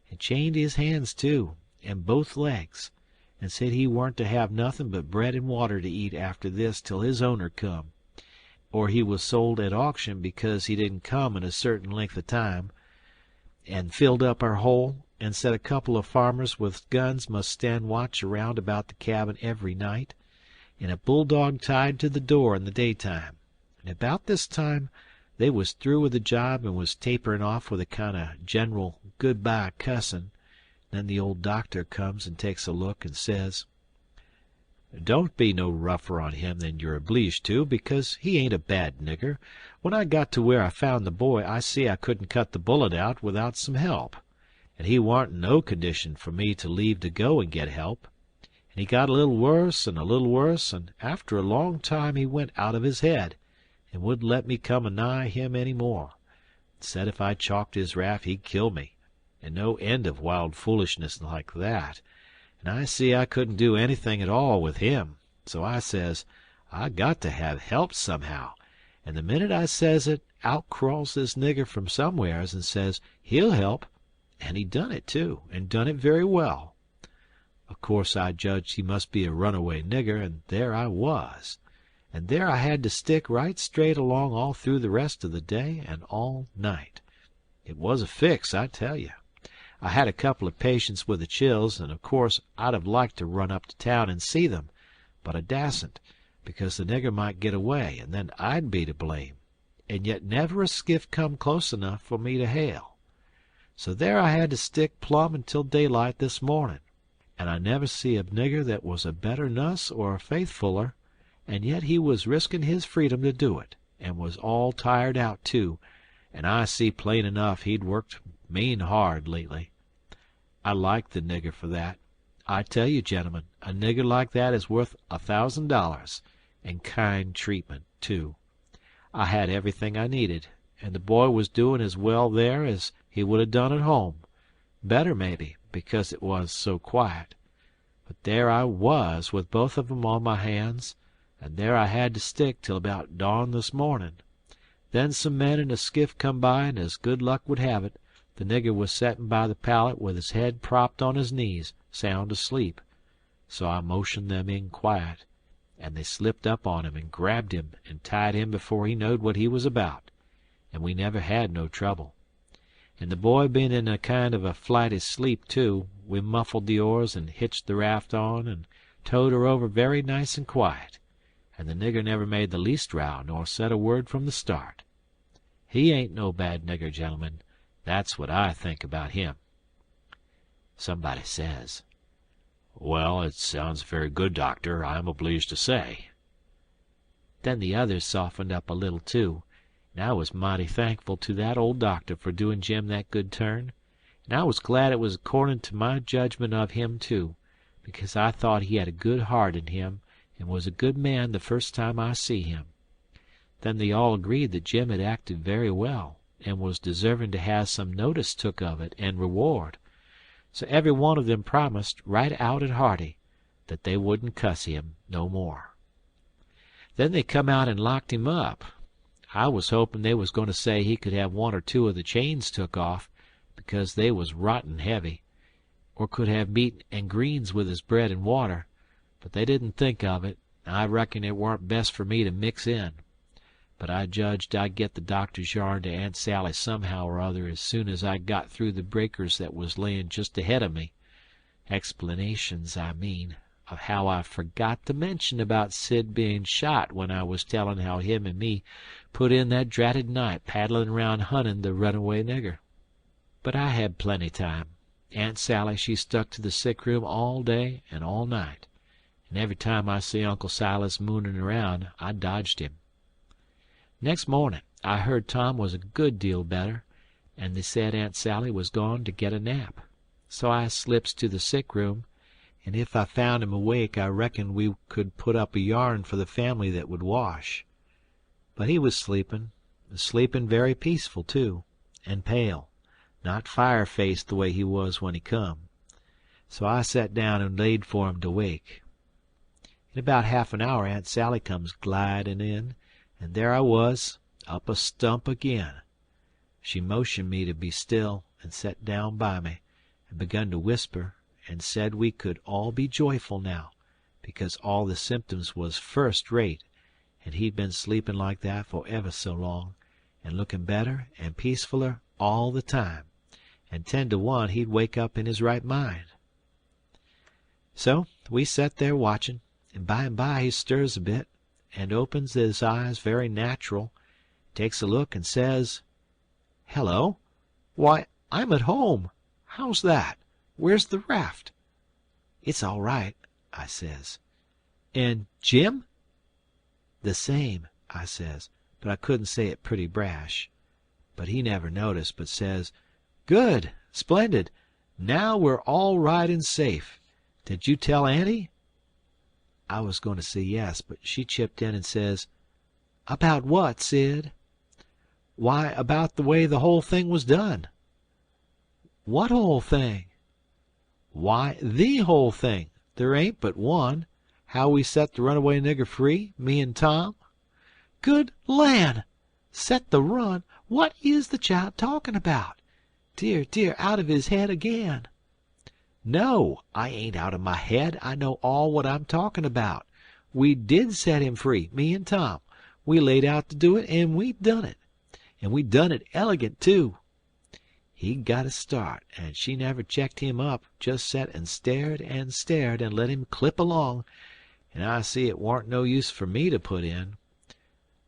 [SPEAKER 1] and chained his hands too, and both legs, and said he weren't to have nothin' but bread and water to eat after this till his owner come, or he was sold at auction because he didn't come in a certain length of time, and filled up our hole, and said a couple of farmers with guns must stand watch around about the cabin every night, and a bulldog tied to the door in the daytime. And about this time they was through with the job and was tapering off with a kind of general good-bye cussin'. Then the old doctor comes and takes a look and says, "Don't be no rougher on him than you're obleeged to, because he ain't a bad nigger. When I got to where I found the boy I see I couldn't cut the bullet out without some help, and he warn't in no condition for me to leave to go and get help. And he got a little worse and a little worse, and after a long time he went out of his head, and wouldn't let me come anigh him any more. Said if I chalked his raft he'd kill me, and no end of wild foolishness like that. And I see I couldn't do anything at all with him, so I says, I got to have help somehow, and the minute I says it, out crawls this nigger from somewheres and says he'll help, and he done it too, and done it very well. Of course I judged he must be a runaway nigger, and there I was. And there I had to stick right straight along all through the rest of the day and all night. It was a fix, I tell you. I had a couple of patients with the chills, and of course I'd have liked to run up to town and see them, but I dasn't, because the nigger might get away, and then I'd be to blame, and yet never a skiff come close enough for me to hail. So there I had to stick plumb until daylight this morning, and I never see a nigger that was a better nuss or a faithfuller, and yet he was risking his freedom to do it, and was all tired out too, and I see plain enough he'd worked mean hard lately. I liked the nigger for that. I tell you, gentlemen, a nigger like that is worth $1,000, and kind treatment, too. I had everything I needed, and the boy was doing as well there as he would have done at home. Better, maybe, because it was so quiet. But there I was, with both of 'em on my hands, and there I had to stick till about dawn this morning. Then some men in a skiff come by, and as good luck would have it, the nigger was settin' by the pallet with his head propped on his knees, sound asleep. So I motioned them in quiet, and they slipped up on him and grabbed him and tied him before he knowed what he was about, and we never had no trouble. And the boy being in a kind of a flighty sleep, too, we muffled the oars and hitched the raft on and towed her over very nice and quiet, and the nigger never made the least row nor said a word from the start. He ain't no bad nigger, gentlemen. That's what I think about him. Somebody says,
[SPEAKER 2] "Well, it sounds very good, doctor, I'm obliged to say."
[SPEAKER 1] Then the others softened up a little, too, and I was mighty thankful to that old doctor for doing Jim that good turn, and I was glad it was according to my judgment of him, too, because I thought he had a good heart in him and was a good man the first time I see him. Then they all agreed that Jim had acted very well, and was deserving to have some notice took of it and reward. So every one of them promised, right out and hearty, that they wouldn't cuss him no more. Then they come out and locked him up. I was hoping they was going to say he could have one or two of the chains took off, because they was rotten heavy, or could have meat and greens with his bread and water, but they didn't think of it, and I reckon it warn't best for me to mix in. But I judged I'd get the doctor's yarn to Aunt Sally somehow or other as soon as I got through the breakers that was layin' just ahead of me. Explanations, I mean, of how I forgot to mention about Sid being shot when I was tellin' how him and me put in that dratted night paddlin' around huntin' the runaway nigger. But I had plenty time. Aunt Sally, she stuck to the sick room all day and all night, and every time I see Uncle Silas moonin' around I dodged him. Next morning I heard Tom was a good deal better, and they said Aunt Sally was gone to get a nap. So I slips to the sick room, and if I found him awake I reckoned we could put up a yarn for the family that would wash. But he was sleepin' very peaceful, too, and pale, not fire-faced the way he was when he come. So I sat down and laid for him to wake. In about half an hour Aunt Sally comes glidin' in, and there I was, up a stump again. She motioned me to be still, and set down by me, and begun to whisper, and said we could all be joyful now, because all the symptoms was first rate, and he'd been sleepin' like that for ever so long, and lookin' better and peacefuller all the time, and 10 to 1 he'd wake up in his right mind. So we set there watchin', and by he stirs a bit, and opens his eyes very natural, takes a look, and says, "Hello! Why, I'm at home! How's that? Where's the raft?" "It's all right," I says. "And Jim?" "The same," I says, but I couldn't say it pretty brash. But he never noticed, but says, "Good! Splendid! Now we're all right and safe. Did you tell Auntie?" I was going to say yes, but she chipped in and says, "About what, Sid?" "Why, about the way the whole thing was done." "What whole thing?" "Why, the whole thing. There ain't but one. How we set the runaway nigger free, me and Tom." "Good land! Set the run! What is the child talking about? Dear, dear, out of his head again." "No, I ain't out of my head. I know all what I'm talking about. We did set him free, me and Tom. We laid out to do it, and we done it. And we done it elegant, too. He'd got a start, and she never checked him up, just set and stared and let him clip along, and I see it warn't no use for me to put in.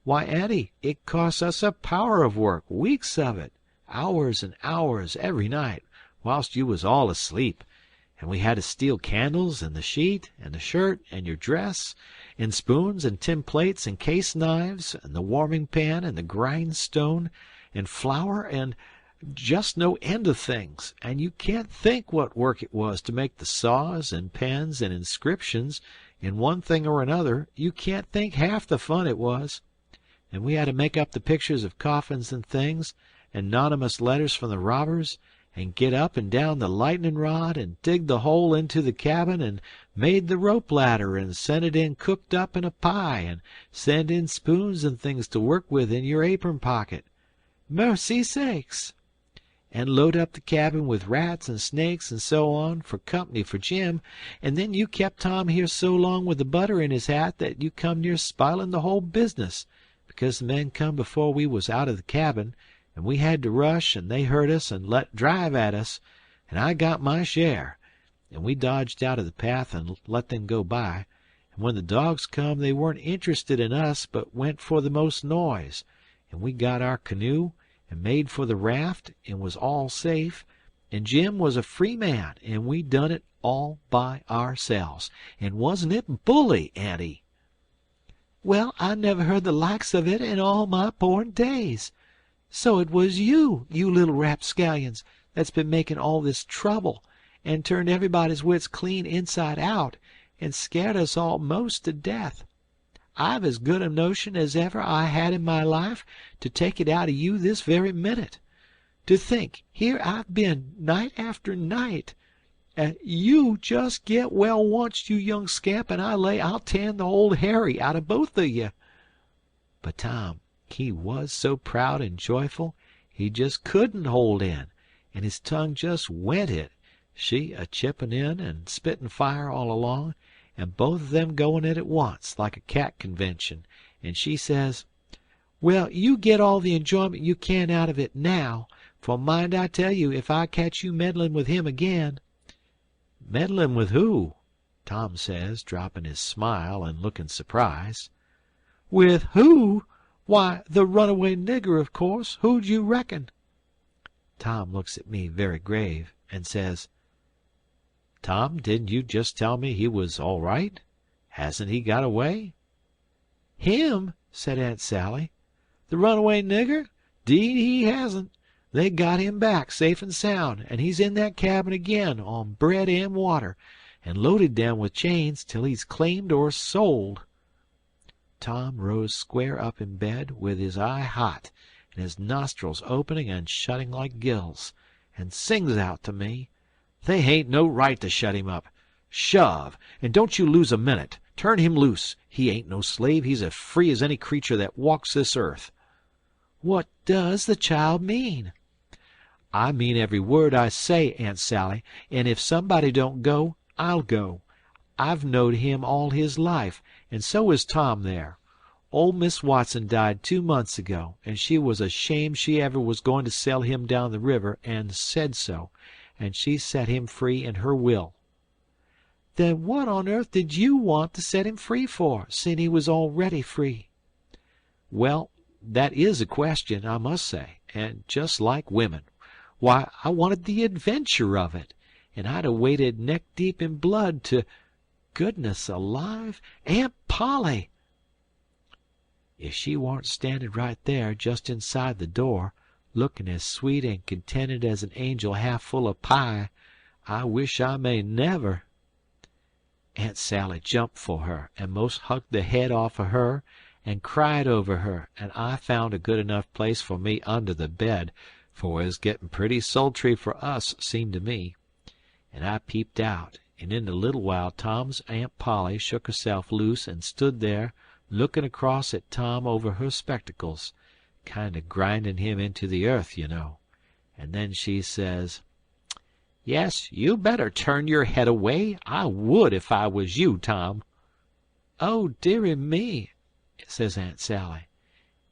[SPEAKER 1] Why, Auntie, it cost us a power of work, weeks of it, hours and hours every night, whilst you was all asleep, and we had to steal candles and the sheet and the shirt and your dress, and spoons and tin plates and case knives and the warming pan and the grindstone and flour and just no end of things, and you can't think what work it was to make the saws and pens and inscriptions in one thing or another. You can't think half the fun it was. And we had to make up the pictures of coffins and things, and anonymous letters from the robbers, and get up and down the lightning rod, and dig the hole into the cabin, and made the rope ladder, and send it in cooked up in a pie, and send in spoons and things to work with in your apron pocket. Mercy sakes! And load up the cabin with rats and snakes and so on, for company for Jim, and then you kept Tom here so long with the butter in his hat that you come near spilin' the whole business, because the men come before we was out of the cabin, and we had to rush, and they heard us and let drive at us, and I got my share, and we dodged out of the path and let them go by, and when the dogs come they weren't interested in us but went for the most noise, and we got our canoe and made for the raft and was all safe, and Jim was a free man, and we done it all by ourselves. And wasn't it bully, Auntie? Well, I never heard the likes of it in all my born days. So it was you, you little rapscallions, that's been making all this trouble, and turned everybody's wits clean inside out, and scared us all most to death. I've as good a notion as ever I had in my life to take it out of you this very minute. To think, here I've been night after night, and you just get well once, you young scamp, and I lay I'll tan the old Harry out of both of you. But Tom, he was so proud and joyful, he just couldn't hold in, and his tongue just went it, she a-chippin' in and spittin' fire all along, and both of them going it at once, like a cat convention, and she says, "Well, you get all the enjoyment you can out of it now, for mind I tell you, if I catch you meddlin' with him again—" "Meddlin' with who?" Tom says, dropping his smile and looking surprised. "With who? Why, the runaway nigger, of course. Who'd you reckon?" Tom looks at me very grave, and says, "Tom, didn't you just tell me he was all right? Hasn't he got away?" "Him?" said Aunt Sally. "The runaway nigger? 'Deed he hasn't. They got him back safe and sound, and he's in that cabin again on bread and water, and loaded down with chains till he's claimed or sold." Tom rose square up in bed, with his eye hot, and his nostrils opening and shutting like gills, and sings out to me, "They hain't no right to shut him up. Shove, and don't you lose a minute. Turn him loose. He ain't no slave. He's as free as any creature that walks this earth." "What does the child mean?" "I mean every word I say, Aunt Sally, and if somebody don't go, I'll go. I've knowed him all his life, and so is Tom there. Old Miss Watson died 2 months ago, and she was ashamed she ever was going to sell him down the river, and said so, and she set him free in her will." "Then what on earth did you want to set him free for, seeing he was already free?" "Well, that is a question, I must say, and just like women. Why, I wanted the adventure of it, and I'd 'a' waded neck deep in blood to— Goodness alive, Aunt Polly!" If she warn't standing right there, just inside the door, looking as sweet and contented as an angel half full of pie, I wish I may never. Aunt Sally jumped for her, and most hugged the head off of her, and cried over her, and I found a good enough place for me under the bed, for it was getting pretty sultry for us, seemed to me. And I peeped out, and in a little while Tom's Aunt Polly shook herself loose and stood there, looking across at Tom over her spectacles, kind of grinding him into the earth, you know. And then she says, "Yes, you better turn your head away. I would if I was you, Tom." "Oh, dearie me," says Aunt Sally.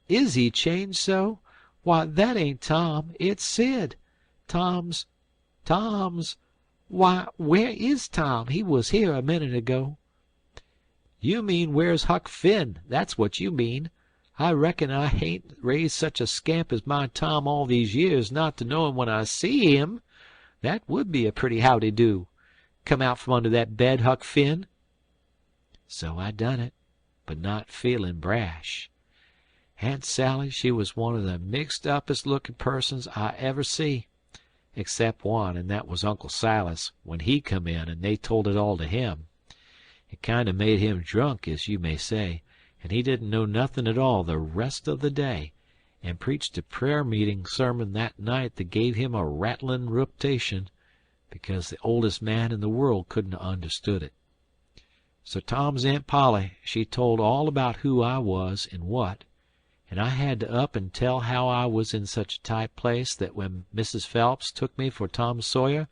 [SPEAKER 1] "Is he changed so? Why, that ain't Tom. It's Sid. Tom's... Why, where is Tom? He was here a minute ago." "You mean where's Huck Finn? That's what you mean. I reckon I hain't raised such a scamp as my Tom all these years not to know him when I see him. That would be a pretty howdy-do. Come out from under that bed, Huck Finn." So I done it, but not feeling brash. Aunt Sally, she was one of the mixed-uppest looking persons I ever see, except one, and that was Uncle Silas, when he come in and they told it all to him. It kind of made him drunk, as you may say, and he didn't know nothing at all the rest of the day, and preached a prayer-meeting sermon that night that gave him a rattling reputation, because the oldest man in the world couldn't have understood it. So Tom's Aunt Polly, she told all about who I was and what, and I had to up and tell how I was in such a tight place that when Mrs. Phelps took me for Tom Sawyer,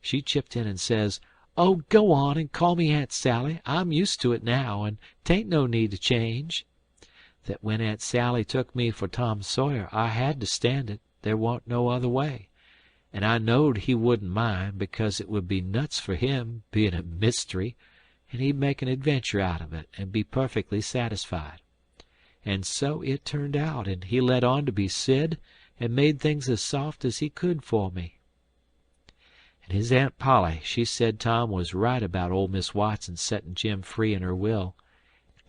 [SPEAKER 1] she chipped in and says, "Oh, go on and call me Aunt Sally. I'm used to it now, and 'tain't no need to change." That when Aunt Sally took me for Tom Sawyer, I had to stand it. There wa'n't no other way. And I knowed he wouldn't mind, because it would be nuts for him, being a mystery, and he'd make an adventure out of it and be perfectly satisfied. And so it turned out, and he let on to be Sid, and made things as soft as he could for me. And his Aunt Polly, she said Tom was right about old Miss Watson setting Jim free in her will.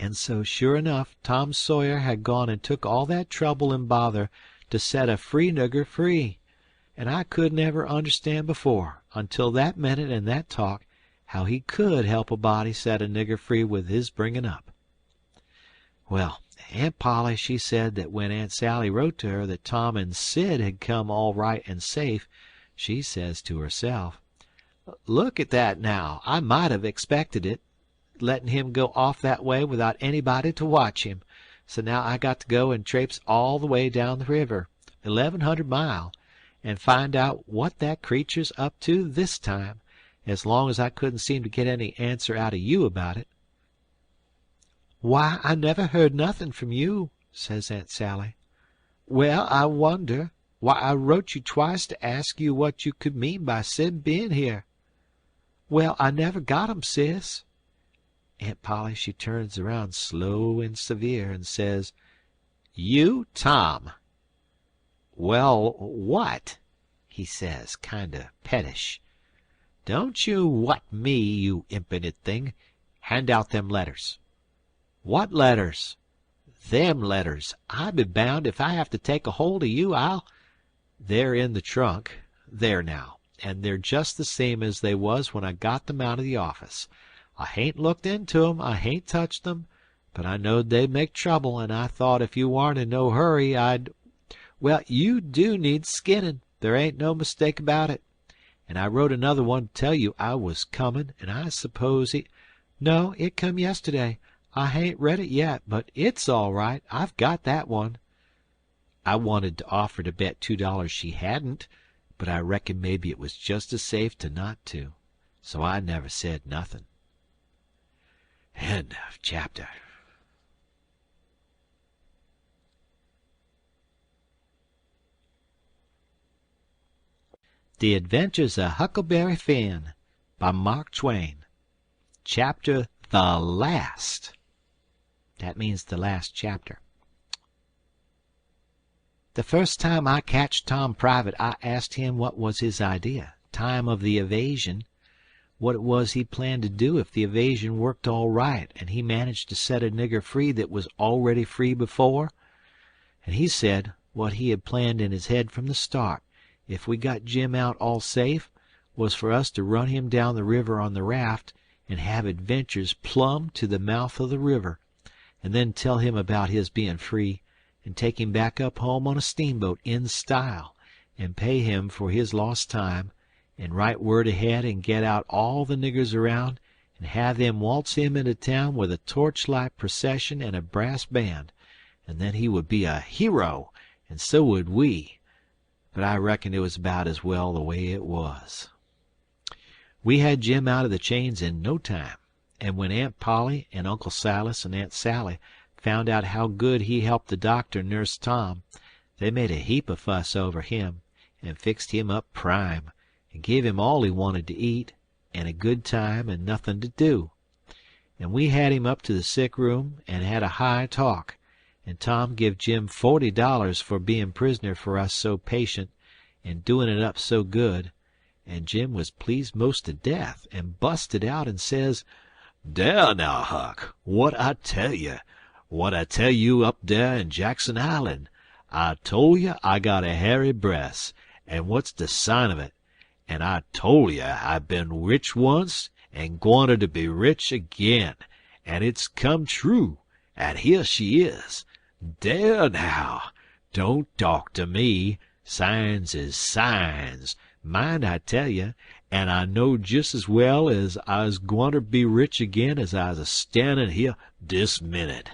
[SPEAKER 1] And so, sure enough, Tom Sawyer had gone and took all that trouble and bother to set a free nigger free. And I couldn't ever understand before, until that minute and that talk, how he could help a body set a nigger free with his bringing up. Well, Aunt Polly, she said that when Aunt Sally wrote to her that Tom and Sid had come all right and safe, she says to herself, "Look at that now! I might have expected it, letting him go off that way without anybody to watch him. So now I got to go and traipse all the way down the river, 1100 mile, and find out what that creature's up to this time, as long as I couldn't seem to get any answer out of you about it." "Why, I never heard nothing from you," says Aunt Sally. "Well, I wonder. Why, I wrote you twice to ask you what you could mean by Sid being here." "Well, I never got 'em, sis." Aunt Polly, she turns around slow and severe, and says, "You, Tom!" "Well, what?" he says, kind of pettish. "Don't you what me, you impudent thing. Hand out them letters." "What letters?" "Them letters. I be bound if I have to take a hold of you, I'll—" "They're in the trunk. There now. And they're just the same as they was when I got them out of the office. I hain't looked into 'em, I hain't touched 'em, but I knowed they'd make trouble, and I thought if you warn't in no hurry I'd— Well, you do need skinning. There ain't no mistake about it. And I wrote another one to tell you I was comin', and I suppose he— No, it come yesterday. I hain't read it yet, but it's all right. I've got that one. I wanted to offer to bet $2 she hadn't, but I reckon maybe it was just as safe to not to, so I never said nothing. End of chapter. The Adventures of Huckleberry Finn by Mark Twain. Chapter the Last. That means the last chapter. The first time I catched Tom private, I asked him what was his idea, time of the evasion, what it was he planned to do if the evasion worked all right and he managed to set a nigger free that was already free before. And he said what he had planned in his head from the start, if we got Jim out all safe, was for us to run him down the river on the raft and have adventures plumb to the mouth of the river, and then tell him about his being free, and take him back up home on a steamboat in style, and pay him for his lost time, and write word ahead and get out all the niggers around, and have them waltz him into town with a torchlight procession and a brass band, and then he would be a hero, and so would we. But I reckon it was about as well the way it was. We had Jim out of the chains in no time, and when Aunt Polly and Uncle Silas and Aunt Sally found out how good he helped the doctor nurse Tom, they made a heap of fuss over him, and fixed him up prime, and gave him all he wanted to eat, and a good time and nothing to do. And we had him up to the sick room and had a high talk, and Tom give Jim $40 for being prisoner for us so patient, and doing it up so good, and Jim was pleased most to death, and busted out and says, "Dar now, Huck, what I tell you,
[SPEAKER 2] what I tell you up there in Jackson Island. I tole you I got a hairy breast, and what's the sign of it? And I tole you I been rich once and gwanter to be rich again, and it's come true, and here she is. There now, don't talk to me. Signs is signs. Mind I tell you, and I know just as well as I's gwanter be rich again as I's a standin' here dis minute."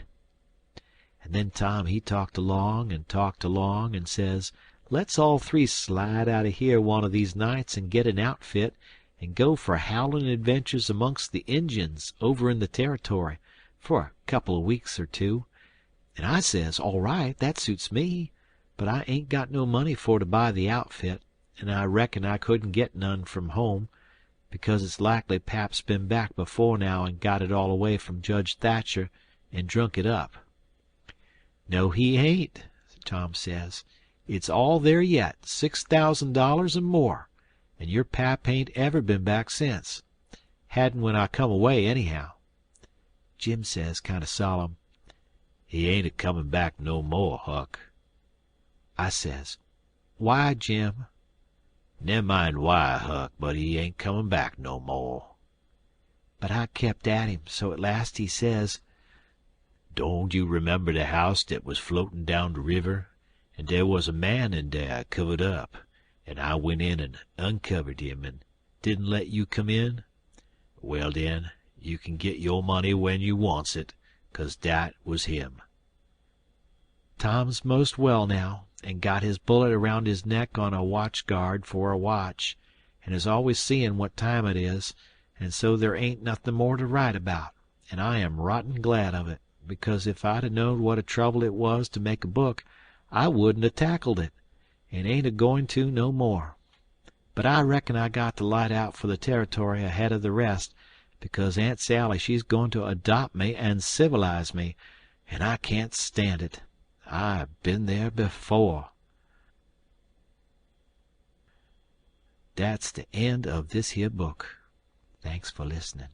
[SPEAKER 2] And then Tom he talked along and says, "Let's all three slide out of here one of these nights and get an outfit and go for howlin' adventures amongst the Injuns over in the Territory for a couple of weeks or two." And I says, "All right, that suits me, but I ain't got no money for to buy the outfit, and I reckon I couldn't get none from home, because it's likely Pap's been back before now and got it all away from Judge Thatcher and drunk it up." "No, he ain't," Tom says. "It's all there yet, $6,000 and more, and your pap ain't ever been back since. Hadn't when I come away, anyhow." Jim says, kind of solemn, "He ain't a-comin' back no more, Huck." I says, "Why, Jim?" "Nemmine why, Huck, but he ain't comin' back no more." But I kept at him, so at last he says, "Don't you remember the house that was floatin' down the river, and there was a man in there covered up, and I went in and uncovered him and didn't let you come in? Well, den, you can get your money when you wants it, 'cause dat was him." Tom's most well now, and got his bullet around his neck on a watch guard for a watch, and is always seeing what time it is, and so there ain't nothing more to write about, and I am rotten glad of it, because if I'd 'a knowed what a trouble it was to make a book, I wouldn't 'a tackled it, and ain't a-going to no more. But I reckon I got to light out for the Territory ahead of the rest, because Aunt Sally she's going to adopt me and civilize me, and I can't stand it. I've been there before. That's the end of this here book. Thanks for listening.